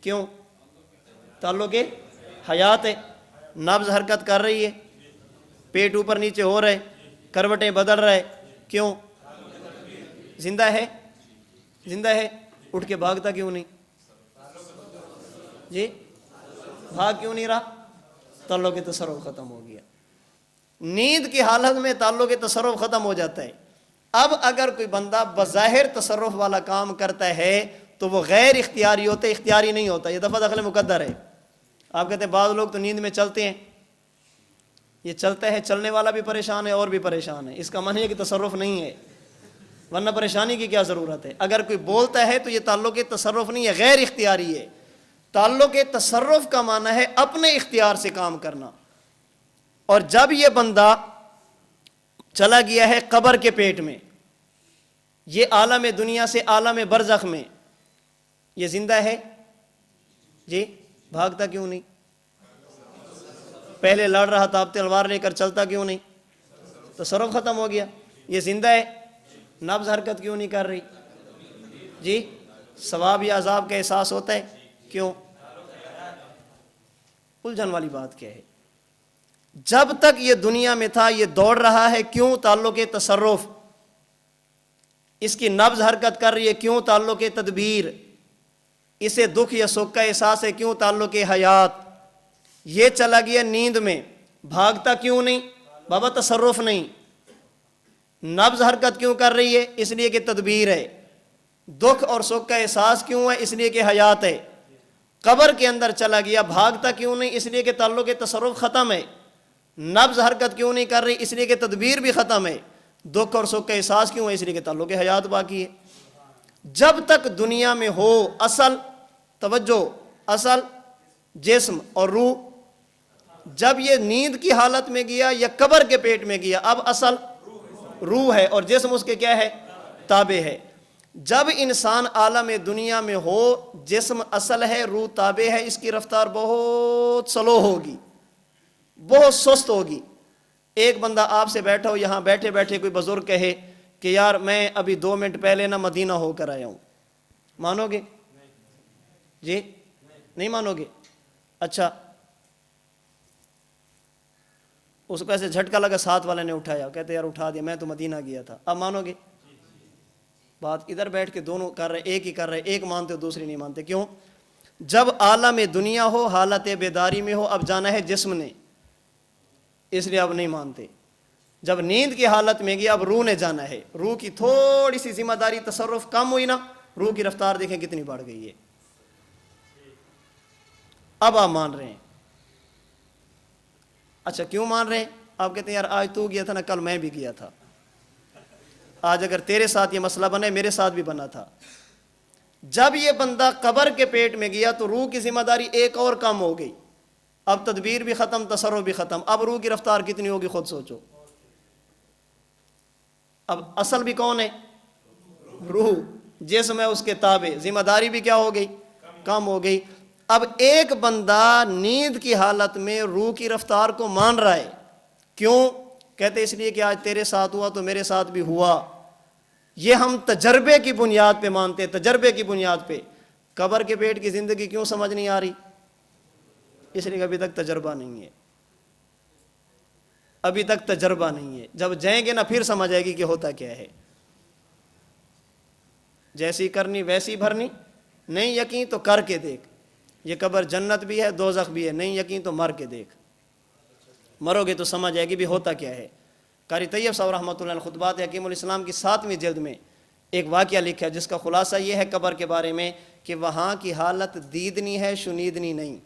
کیوں؟ تعلق حیات ہے، نبض حرکت کر رہی ہے، پیٹ اوپر نیچے ہو رہے، کروٹیں بدل رہے، کیوں؟ زندہ ہے، زندہ ہے، اٹھ کے بھاگتا کیوں نہیں؟ جی بھاگ کیوں نہیں رہا؟ تعلق تصرف ختم ہو گیا۔ نیند کی حالت میں تعلق تصرف ختم ہو جاتا ہے۔ اب اگر کوئی بندہ بظاہر تصرف والا کام کرتا ہے تو وہ غیر اختیاری ہوتا ہے، اختیاری نہیں ہوتا، یہ دفعہ دخل مقدر ہے۔ آپ کہتے ہیں بعض لوگ تو نیند میں چلتے ہیں، یہ چلتا ہے، چلنے والا بھی پریشان ہے اور بھی پریشان ہے، اس کا معنی ہے کہ تصرف نہیں ہے، ورنہ پریشانی کی کیا ضرورت ہے۔ اگر کوئی بولتا ہے تو یہ تعلق تصرف نہیں ہے، غیر اختیاری ہے۔ تعلق تصرف کا معنی ہے اپنے اختیار سے کام کرنا۔ اور جب یہ بندہ چلا گیا ہے قبر کے پیٹ میں، یہ عالم دنیا سے عالم برزخ میں، یہ زندہ ہے جی، بھاگتا کیوں نہیں؟ پہلے لڑ رہا تھا، اب تلوار لے کر چلتا کیوں نہیں؟ تصرف ختم ہو گیا۔ یہ زندہ ہے، نبض حرکت کیوں نہیں کر رہی جی؟ ثواب یا عذاب کا احساس ہوتا ہے، کیوں؟ الجھن والی بات کیا ہے؟ جب تک یہ دنیا میں تھا یہ دوڑ رہا ہے، کیوں؟ تعلق تصرف۔ اس کی نبض حرکت کر رہی ہے، کیوں؟ تعلق تدبیر۔ اسے دکھ یا سکھ کا احساس ہے، کیوں؟ تعلق حیات۔ یہ چلا گیا نیند میں، بھاگتا کیوں نہیں؟ بابا تصرف نہیں۔ نبض حرکت کیوں کر رہی ہے؟ اس لیے کہ تدبیر ہے۔ دکھ اور سکھ کا احساس کیوں ہے؟ اس لیے کہ حیات ہے۔ قبر کے اندر چلا گیا، بھاگتا کیوں نہیں؟ اس لیے کہ تعلق تصرف ختم ہے۔ نبض حرکت کیوں نہیں کر رہی؟ اس لیے کہ تدبیر بھی ختم ہے۔ دکھ اور سکھ کا احساس کیوں ہے؟ اس لیے کہ تعلق حیات باقی ہے۔ جب تک دنیا میں ہو اصل توجہ، اصل جسم اور روح، جب یہ نیند کی حالت میں گیا یا قبر کے پیٹ میں گیا، اب اصل روح ہے اور جسم اس کے کیا ہے؟ تابع ہے۔ جب انسان عالم دنیا میں ہو، جسم اصل ہے، روح تابع ہے، اس کی رفتار بہت سلو ہوگی، بہت سست ہوگی۔ ایک بندہ آپ سے بیٹھا ہو، یہاں بیٹھے بیٹھے کوئی بزرگ کہے کہ یار میں ابھی 2 منٹ پہلے نہ مدینہ ہو کر آیا ہوں، مانو گے جی؟ نہیں مانو گے؟ اچھا، اس کو ایسے جھٹکا لگا، ساتھ والے نے اٹھایا، کہتے یار اٹھا دیا، میں تو مدینہ گیا تھا، اب مانو گے؟ بات ادھر بیٹھ کے دونوں کر رہے، ایک ہی کر رہے، ایک مانتے ہو دوسری نہیں مانتے، کیوں؟ جب عالم دنیا ہو، حالت بیداری میں ہو، اب جانا ہے جسم نے، اس لیے اب نہیں مانتے۔ جب نیند کی حالت میں گیا، اب روح نے جانا ہے، روح کی تھوڑی سی ذمہ داری تصرف کم ہوئی نا، روح کی رفتار دیکھیں کتنی بڑھ گئی ہے۔ اب آپ مان رہے ہیں۔ اچھا کیوں مان رہے ہیں؟ آپ کہتے ہیں یار آج تو گیا تھا نا، کل میں بھی گیا تھا، آج اگر تیرے ساتھ یہ مسئلہ بنا ہے، میرے ساتھ بھی بنا تھا۔ جب یہ بندہ قبر کے پیٹ میں گیا تو روح کی ذمہ داری ایک اور کم ہو گئی، اب تدبیر بھی ختم، تصرف بھی ختم، اب روح کی رفتار کتنی ہوگی خود سوچو۔ اب اصل بھی کون ہے؟ روح، جسم ہے اس کے تابع، ذمہ داری بھی کیا ہو گئی؟ کم ہو گئی۔ اب ایک بندہ نیند کی حالت میں روح کی رفتار کو مان رہا ہے، کیوں؟ کہتے اس لیے کہ آج تیرے ساتھ ہوا تو میرے ساتھ بھی ہوا۔ یہ ہم تجربے کی بنیاد پہ مانتے، تجربے کی بنیاد پہ۔ قبر کے پیٹ کی زندگی کیوں سمجھ نہیں آ رہی؟ اس لیے کہ ابھی تک تجربہ نہیں ہے، ابھی تک تجربہ نہیں ہے۔ جب جائیں گے نا پھر سمجھ آئے گی کہ ہوتا کیا ہے۔ جیسی کرنی ویسی بھرنی، نہیں یقین تو کر کے دیکھ۔ یہ قبر جنت بھی ہے، دوزخ بھی ہے، نہیں یقین تو مر کے دیکھ، مرو گے تو سمجھ آئے گی بھی ہوتا کیا ہے۔ قاری طیب صاحب رحمۃ اللہ علیہ خطبات حکیم الاسلام کی 7ویں جلد میں ایک واقعہ لکھا ہے، جس کا خلاصہ یہ ہے قبر کے بارے میں کہ وہاں کی حالت دیدنی ہے، شنیدنی نہیں۔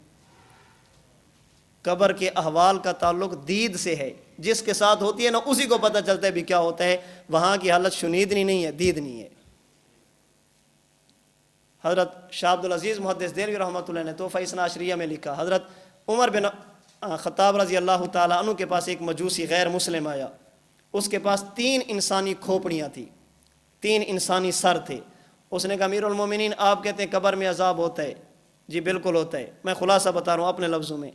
قبر کے احوال کا تعلق دید سے ہے، جس کے ساتھ ہوتی ہے نا اسی کو پتہ چلتا ہے بھی کیا ہوتا ہے۔ وہاں کی حالت شنیدنی نہیں ہے، دیدنی ہے۔ حضرت شاہ عبد العزیز محدث دہلوی رحمۃ اللہ نے تحفہ اثنا عشریہ میں لکھا، حضرت عمر بن خطاب رضی اللہ تعالیٰ عنہ کے پاس ایک مجوسی غیر مسلم آیا، اس کے پاس 3 انسانی کھوپڑیاں تھیں، 3 انسانی سر تھے۔ اس نے کہا امیر المومنین آپ کہتے ہیں قبر میں عذاب ہوتا ہے؟ جی بالکل ہوتا ہے، میں خلاصہ بتا رہا ہوں اپنے لفظوں میں۔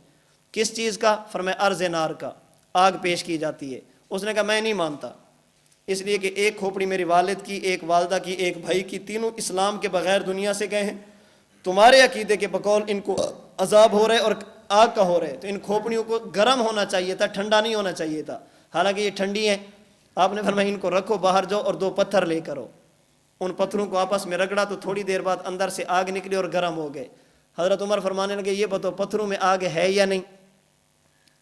کس چیز کا؟ فرمایا ارض نار کا، آگ پیش کی جاتی ہے۔ اس نے کہا میں نہیں مانتا، اس لیے کہ ایک کھوپڑی میری والد کی، ایک والدہ کی، ایک بھائی کی، تینوں اسلام کے بغیر دنیا سے گئے ہیں۔ تمہارے عقیدے کے بقول ان کو عذاب ہو رہا ہے اور آگ کا ہو رہا ہے، تو ان کھوپڑیوں کو گرم ہونا چاہیے تھا، ٹھنڈا نہیں ہونا چاہیے تھا، حالانکہ یہ ٹھنڈی ہیں۔ آپ نے فرمایا ان کو رکھو، باہر جاؤ اور 2 پتھر لے کرو۔ ان پتھروں کو آپس میں رگڑا تو تھوڑی دیر بعد اندر سے آگ نکلی اور گرم ہو گئے۔ حضرت عمر فرمانے لگے یہ بتاؤ پتھروں میں آگ ہے یا نہیں؟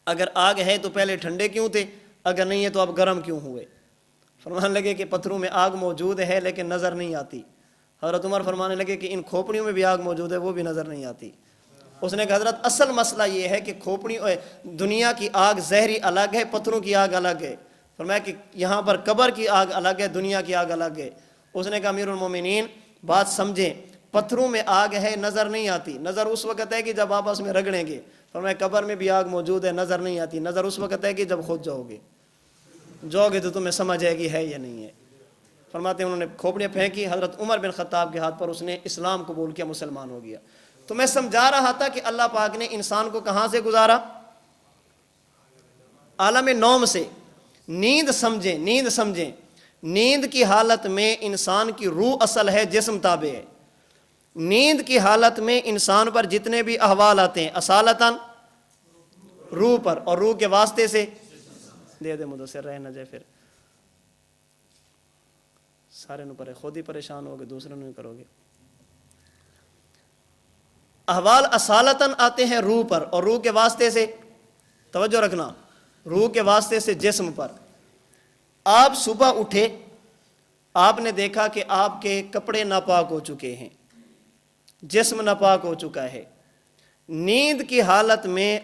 اگر آگ ہے تو پہلے ٹھنڈے کیوں تھے؟ اگر نہیں ہے تو اب گرم کیوں ہوئے؟ فرمانے لگے کہ پتھروں میں آگ موجود ہے لیکن نظر نہیں آتی. حضرت عمر فرمانے لگے کہ ان کھوپڑیوں میں بھی آگ موجود ہے, وہ بھی نظر نہیں آتی. اس نے کہا حضرت اصل مسئلہ یہ ہے کہ دنیا کی آگ زہری الگ ہے, پتھروں کی آگ الگ ہے. فرمایا کہ یہاں پر قبر کی آگ الگ ہے, دنیا کی آگ الگ ہے. اس نے کہا امیر المومنین بات سمجھیں, پتھروں میں آگ ہے نظر نہیں آتی, نظر اس وقت ہے کہ جب آپس میں رگڑیں گے. فرمایا قبر میں بھی آگ موجود ہے, نظر نہیں آتی, نظر اس وقت ہے کہ جب خود جاؤ گے تو تمہیں سمجھ آئے گی ہے یا نہیں ہے. فرماتے ہیں انہوں نے کھوپڑیاں پھینکی, حضرت عمر بن خطاب کے ہاتھ پر, اس نے اسلام قبول کیا, مسلمان ہو گیا. تو میں سمجھا رہا تھا کہ اللہ پاک نے انسان کو کہاں سے گزارا, عالم نوم سے. نیند سمجھیں, نیند کی حالت میں انسان کی روح اصل ہے, جسم تابع ہے. نیند کی حالت میں انسان پر جتنے بھی احوال آتے ہیں اصالتاً روح پر, اور روح کے واسطے سے دے مدثر رہ نہ جائے, پھر سارے نو پر خود ہی پریشان ہوگے, دوسرے نو ہی کرو گے. احوال اصالتاً آتے ہیں روح پر, اور روح کے واسطے سے, توجہ رکھنا, روح کے واسطے سے جسم پر. آپ صبح اٹھے, آپ نے دیکھا کہ آپ کے کپڑے ناپاک ہو چکے ہیں, جسم ناپاک ہو چکا ہے. نیند کی حالت میں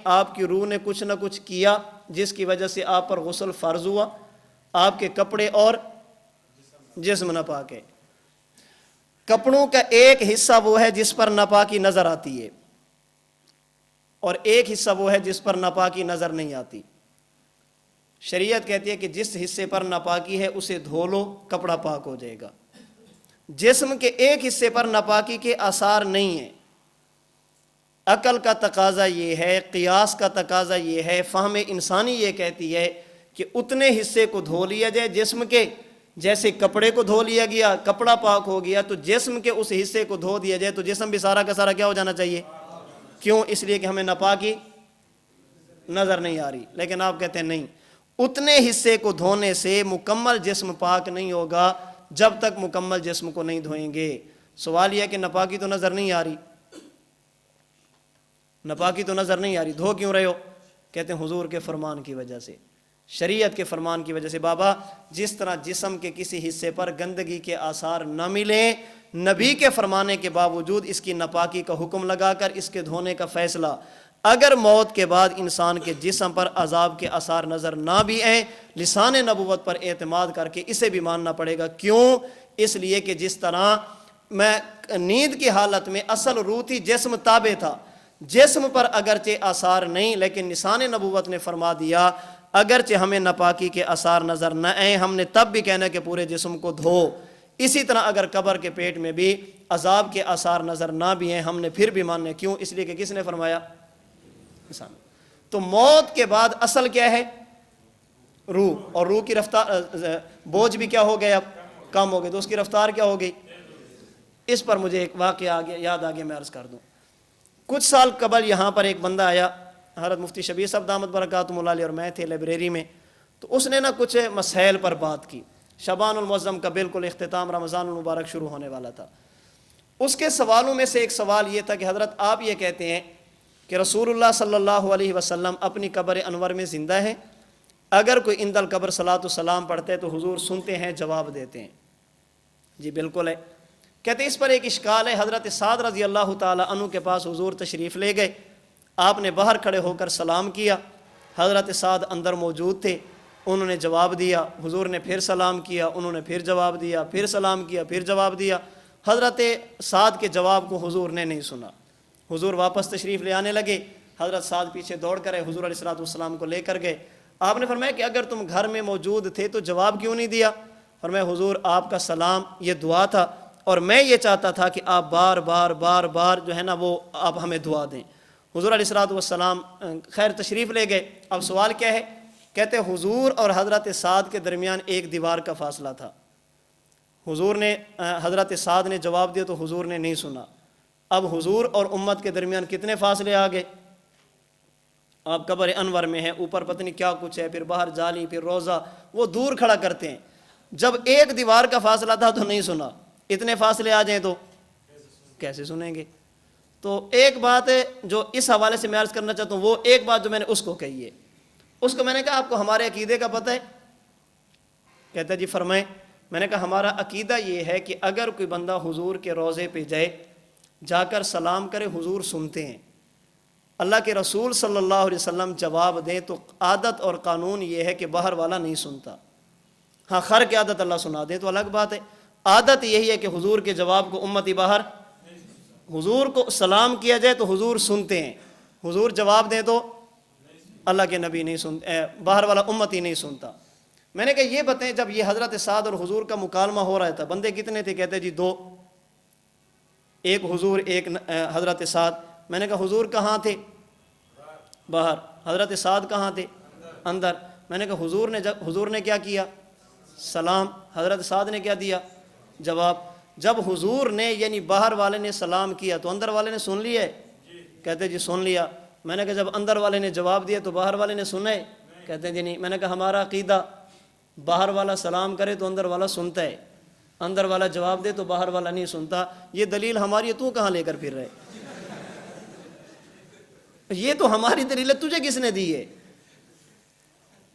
آپ کی روح نے کچھ نہ کچھ کیا جس کی وجہ سے آپ پر غسل فرض ہوا, آپ کے کپڑے اور جسم ناپاک ہے. کپڑوں کا ایک حصہ وہ ہے جس پر ناپاکی نظر آتی ہے, اور ایک حصہ وہ ہے جس پر ناپاکی نظر نہیں آتی. شریعت کہتی ہے کہ جس حصے پر ناپاکی ہے اسے دھو لو, کپڑا پاک ہو جائے گا. جسم کے ایک حصے پر ناپاکی کے آثار نہیں ہیں. عقل کا تقاضا یہ ہے, قیاس کا تقاضا یہ ہے, فہم انسانی یہ کہتی ہے کہ اتنے حصے کو دھو لیا جائے جسم کے, جیسے کپڑے کو دھو لیا گیا, کپڑا پاک ہو گیا, تو جسم کے اس حصے کو دھو دیا جائے تو جسم بھی سارا کا سارا کیا ہو جانا چاہیے. کیوں؟ اس لیے کہ ہمیں ناپاکی نظر نہیں آ رہی. لیکن آپ کہتے ہیں نہیں, اتنے حصے کو دھونے سے مکمل جسم پاک نہیں ہوگا جب تک مکمل جسم کو نہیں دھوئیں گے. سوال یہ ہے کہ ناپاکی تو نظر نہیں آ رہی, ناپاکی تو نظر نہیں آ رہی, دھو کیوں رہے ہو؟ کہتے ہیں حضور کے فرمان کی وجہ سے, شریعت کے فرمان کی وجہ سے. بابا جس طرح جسم کے کسی حصے پر گندگی کے آثار نہ ملیں, نبی کے فرمانے کے باوجود اس کی ناپاکی کا حکم لگا کر اس کے دھونے کا فیصلہ, اگر موت کے بعد انسان کے جسم پر عذاب کے آثار نظر نہ بھی آئیں, لسان نبوت پر اعتماد کر کے اسے بھی ماننا پڑے گا. کیوں؟ اس لیے کہ جس طرح میں نیند کی حالت میں اصل روح تھی, جسم تابع تھا, جسم پر اگرچہ آثار نہیں, لیکن لسان نبوت نے فرما دیا اگرچہ ہمیں ناپاکی کے آثار نظر نہ آئیں, ہم نے تب بھی کہنا کہ پورے جسم کو دھو. اسی طرح اگر قبر کے پیٹ میں بھی عذاب کے آثار نظر نہ بھی ہیں, ہم نے پھر بھی ماننے. کیوں؟ اس لیے کہ کس نے فرمایا؟ انسان. تو موت کے بعد اصل کیا ہے؟ روح, اور روح کی رفتار, بوجھ بھی کیا ہو گیا, اب کم ہو گئی, تو اس کی رفتار کیا ہو گئی. اس پر مجھے ایک واقعہ یاد آ گیا, میں عرض کر دوں. کچھ سال قبل یہاں پر ایک بندہ آیا, حضرت مفتی شبیر صاحب دامت برکاتہم اللہ علیہ اور میں تھے لائبریری میں. تو اس نے کچھ مسائل پر بات کی. شعبان المعظم کا بالکل اختتام, رمضان المبارک شروع ہونے والا تھا. اس کے سوالوں میں سے ایک سوال یہ تھا کہ حضرت آپ یہ کہتے ہیں کہ رسول اللہ صلی اللہ علیہ وسلم اپنی قبر انور میں زندہ ہیں, اگر کوئی عند القبر صلاۃ السلام پڑھتے تو حضور سنتے ہیں, جواب دیتے ہیں. جی بالکل ہے. کہتے اس پر ایک اشکال ہے. حضرت سعد رضی اللہ تعالی عنہ کے پاس حضور تشریف لے گئے, آپ نے باہر کھڑے ہو کر سلام کیا, حضرت سعد اندر موجود تھے, انہوں نے جواب دیا, حضور نے پھر سلام کیا, انہوں نے پھر جواب دیا, پھر سلام کیا, پھر جواب دیا. حضرت سعد کے جواب کو حضور نے نہیں سنا. حضور واپس تشریف لے آنے لگے, حضرت سعد پیچھے دوڑ کر حضور علیہ الصلوۃ والسلام کو لے کر گئے. آپ نے فرمایا کہ اگر تم گھر میں موجود تھے تو جواب کیوں نہیں دیا؟ فرمایا حضور آپ کا سلام یہ دعا تھا, اور میں یہ چاہتا تھا کہ آپ بار بار بار بار جو ہے نا وہ آپ ہمیں دعا دیں. حضور علیہ الصلوۃ والسلام خیر تشریف لے گئے. اب سوال کیا ہے؟ کہتے حضور اور حضرت سعد کے درمیان ایک دیوار کا فاصلہ تھا. حضور نے حضرت سعد نے جواب دیا تو حضور نے نہیں سنا. اب حضور اور امت کے درمیان کتنے فاصلے آ گئے؟ آپ قبر انور میں ہیں, اوپر پتہ نہیں کیا کچھ ہے, پھر باہر جالی, پھر روزہ, وہ دور کھڑا کرتے ہیں. جب ایک دیوار کا فاصلہ تھا تو نہیں سنا, اتنے فاصلے آ جائیں تو کیسے سنیں گے؟ تو ایک بات ہے جو اس حوالے سے میں عرض کرنا چاہتا ہوں, وہ ایک بات جو میں نے اس کو کہی ہے, اس کو میں نے کہا آپ کو ہمارے عقیدے کا پتہ ہے؟ کہتا جی فرمائیں. میں نے کہا ہمارا عقیدہ یہ ہے کہ اگر کوئی بندہ حضور کے روضے پہ جائے، جا کر سلام کرے، حضور سنتے ہیں، اللہ کے رسول صلی اللہ علیہ وسلم جواب دیں، تو عادت اور قانون یہ ہے کہ باہر والا نہیں سنتا. ہاں خر کی عادت اللہ سنا دیں تو الگ بات ہے. عادت یہی ہے کہ حضور کے جواب کو امتی باہر، حضور کو سلام کیا جائے تو حضور سنتے ہیں، حضور جواب دیں تو اللہ کے نبی نہیں سنتے، باہر والا امتی نہیں سنتا. میں نے کہا یہ بتائیں، جب یہ حضرت سعد اور حضور کا مکالمہ ہو رہا تھا، بندے کتنے تھے؟ کہتے جی 2، ایک حضور ایک حضرت سعد. میں نے کہا حضور کہاں تھے؟ باہر. حضرت سعد کہاں تھے؟ اندر. میں نے کہا حضور نے کیا کیا؟ سلام. حضرت سعد نے کیا دیا؟ جواب. جب حضور نے یعنی باہر والے نے سلام کیا تو اندر والے نے سن لیا ہے؟ کہتے جی سن لیا. میں نے کہا جب اندر والے نے جواب دیا تو باہر والے نے سنا ہے؟ کہتے ہیں جی نہیں. میں نے کہا ہمارا عقیدہ باہر والا سلام کرے تو اندر والا سنتا ہے، اندر والا جواب دے تو باہر والا نہیں سنتا. یہ دلیل ہماری ہے، تو کہاں لے کر پھر رہے؟ یہ تو ہماری دلیل ہے، تجھے کس نے دی ہے؟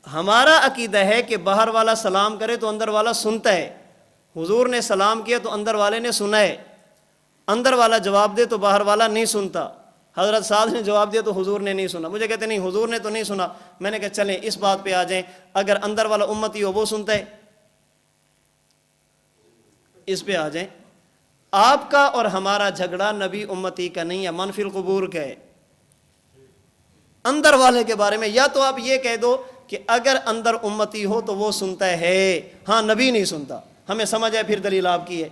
ہمارا عقیدہ ہے کہ باہر والا سلام کرے تو اندر والا سنتا ہے. حضور نے سلام کیا تو اندر والے نے سنا ہے، اندر والا جواب دے تو باہر والا نہیں سنتا. حضرت سعد نے جواب دیا تو حضور نے نہیں سنا. مجھے کہتے نہیں حضور نے تو نہیں سنا. میں نے کہا چلیں اس بات پہ آ جائیں، اگر اندر والا امتی ہو وہ سنتا ہے، اس پہ آ جائیں. آپ کا اور ہمارا جھگڑا نبی امتی کا نہیں ہے، منفی القبور کا ہے. اندر والے کے بارے میں یا تو آپ یہ کہہ دو کہ اگر اندر امتی ہو تو وہ سنتا ہے، ہاں نبی نہیں سنتا. ہمیں سمجھ ہے، پھر دلیل آپ کی ہے.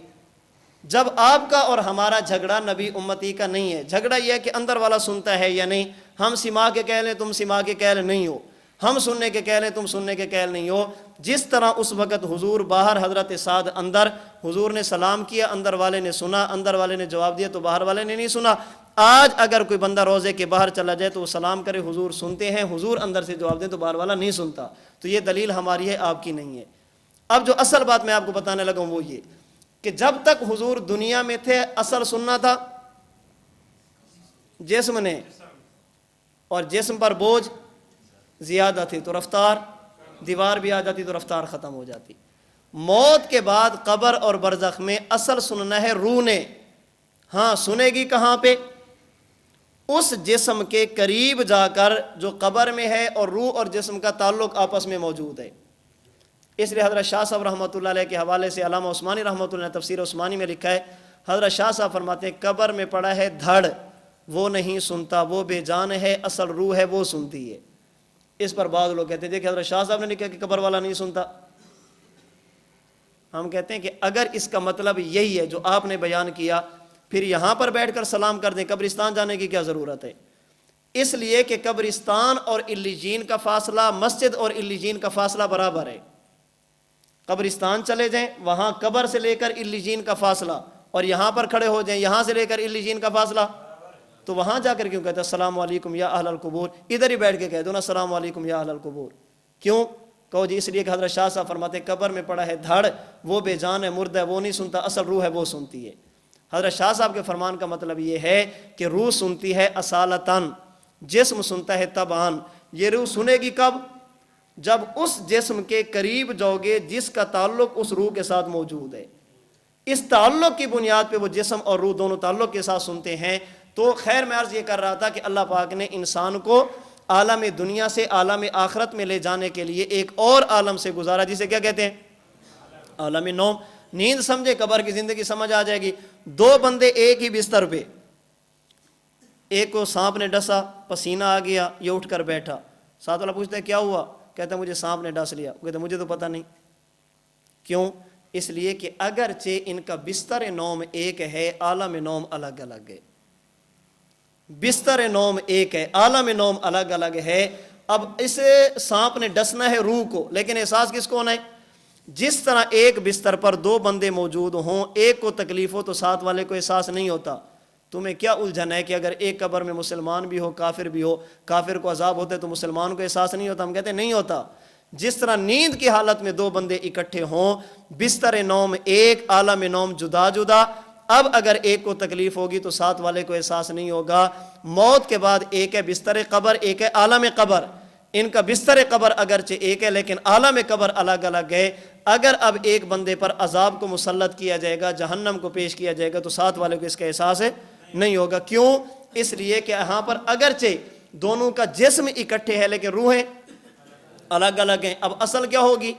جب آپ کا اور ہمارا جھگڑا نبی امتی کا نہیں ہے، جھگڑا یہ ہے کہ اندر والا سنتا ہے یا نہیں. ہم سما کے کہہ لیں تم سما کے کہہ نہیں ہو، ہم سننے کے کہہ لیں تم سننے کے کہل نہیں ہو. جس طرح اس وقت حضور باہر، حضرت سعد اندر، حضور نے سلام کیا، اندر والے نے سنا، اندر والے نے جواب دیا تو باہر والے نے نہیں سنا. آج اگر کوئی بندہ روزے کے باہر چلا جائے تو وہ سلام کرے، حضور سنتے ہیں، حضور اندر سے جواب دیں تو باہر والا نہیں سنتا. تو یہ دلیل ہماری ہے، آپ کی نہیں ہے. اب جو اصل بات میں آپ کو بتانے لگا ہوں وہ یہ کہ جب تک حضور دنیا میں تھے اثر سننا تھا جسم نے، اور جسم پر بوجھ زیادہ تھی تو رفتار، دیوار بھی آ جاتی تو رفتار ختم ہو جاتی. موت کے بعد قبر اور برزخ میں اصل سننا ہے روح نے. ہاں سنے گی کہاں پہ؟ اس جسم کے قریب جا کر جو قبر میں ہے، اور روح اور جسم کا تعلق آپس میں موجود ہے. اس لیے حضرت شاہ صاحب رحمۃ اللہ علیہ کے حوالے سے علامہ عثمانی رحمۃ اللہ نے تفسیر عثمانی میں لکھا ہے، حضرت شاہ صاحب فرماتے ہیں قبر میں پڑا ہے دھڑ، وہ نہیں سنتا، وہ بے جان ہے، اصل روح ہے وہ سنتی ہے. اس پر بعض لوگ کہتے ہیں دیکھیں حضرت شاہ صاحب نے لکھا کہ قبر والا نہیں سنتا. ہم کہتے ہیں کہ اگر اس کا مطلب یہی ہے جو آپ نے بیان کیا، پھر یہاں پر بیٹھ کر سلام کر دیں، قبرستان جانے کی کیا ضرورت ہے؟ اس لیے کہ قبرستان اور علیجین کا فاصلہ، مسجد اور علیجین کا فاصلہ برابر ہے. قبرستان چلے جائیں، وہاں قبر سے لے کر علیجین کا فاصلہ، اور یہاں پر کھڑے ہو جائیں، یہاں سے لے کر علیجین کا فاصلہ، تو وہاں جا کر کیوں کہتا ہے السلام علیکم یا اہل القبور؟ ادھر ہی بیٹھ کے کہہ دو نا السلام علیکم یا اہل القبور. کیوں کہو جی؟ اس لیے کہ حضرت شاہ صاحب فرماتے ہیں قبر میں پڑا ہے دھڑ، وہ بے جان ہے، مردہ ہے، وہ نہیں سنتا، اصل روح ہے وہ سنتی ہے. حضرت شاہ صاحب کے فرمان کا مطلب یہ ہے کہ روح سنتی ہے اصالتاً، جسم سنتا ہے طبعاً. یہ روح سنے گی کب؟ جب اس جسم کے قریب جاؤ گے جس کا تعلق اس روح کے ساتھ موجود ہے. اس تعلق کی بنیاد پہ وہ جسم اور روح دونوں تعلق کے ساتھ سنتے ہیں. تو خیر میں عرض یہ کر رہا تھا کہ اللہ پاک نے انسان کو عالم دنیا سے عالم آخرت میں لے جانے کے لیے ایک اور عالم سے گزارا، جسے کیا کہتے ہیں؟ عالم نوم. نیند سمجھے، قبر کی زندگی سمجھ آ جائے گی. 2 بندے ایک ہی بستر پہ، ایک کو سانپ نے ڈسا، پسینہ آ گیا، یہ اٹھ کر بیٹھا. ساتھ والا پوچھتا ہے کیا ہوا؟ کہتا ہے مجھے سانپ نے ڈس لیا. کہتا ہے مجھے تو پتہ نہیں. کیوں؟ اس لیے کہ اگرچہ ان کا بستر نوم ایک ہے، عالم نوم الگ الگ ہے. بستر نوم ایک ہے، عالم نوم الگ الگ ہے. اب اسے سانپ نے ڈسنا ہے روح کو، لیکن احساس کس کو ہونا ہے؟ جس طرح ایک بستر پر 2 بندے موجود ہوں، ایک کو تکلیف ہو تو ساتھ والے کو احساس نہیں ہوتا. تمہیں کیا الجھن ہے کہ اگر ایک قبر میں مسلمان بھی ہو کافر بھی ہو، کافر کو عذاب ہوتا ہے تو مسلمان کو احساس نہیں ہوتا؟ ہم کہتے ہیں نہیں ہوتا. جس طرح نیند کی حالت میں 2 بندے اکٹھے ہوں، بستر نوم ایک، عالم نوم جدا جدا. اب اگر ایک کو تکلیف ہوگی تو ساتھ والے کو احساس نہیں ہوگا. موت کے بعد ایک ہے بستر قبر، ایک ہے عالم قبر. ان کا بستر قبر اگرچہ ایک ہے لیکن عالم قبر الگ الگ ہے. اگر اب ایک بندے پر عذاب کو مسلط کیا جائے گا، جہنم کو پیش کیا جائے گا، تو ساتھ والے کو اس کا احساس نہیں ہوگا. کیوں؟ اس لیے کہ یہاں پر اگرچہ دونوں کا جسم اکٹھے ہے لیکن روحیں الگ الگ ہیں. اب اصل کیا ہوگی؟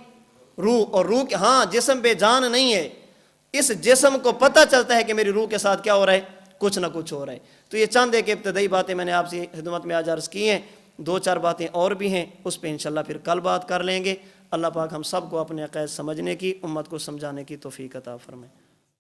روح. اور روح کے ہاں جسم بے جان نہیں ہے، اس جسم کو پتہ چلتا ہے کہ میری روح کے ساتھ کیا ہو رہا ہے، کچھ نہ کچھ ہو رہا ہے. تو یہ چند ایک ابتدائی باتیں میں نے آپ سے خدمت میں آج عرض کی ہیں. 2-4 باتیں اور بھی ہیں، اس پہ انشاءاللہ پھر کل بات کر لیں گے. اللہ پاک ہم سب کو اپنے عقائد سمجھنے کی، امت کو سمجھانے کی توفیق عطا فرمائے.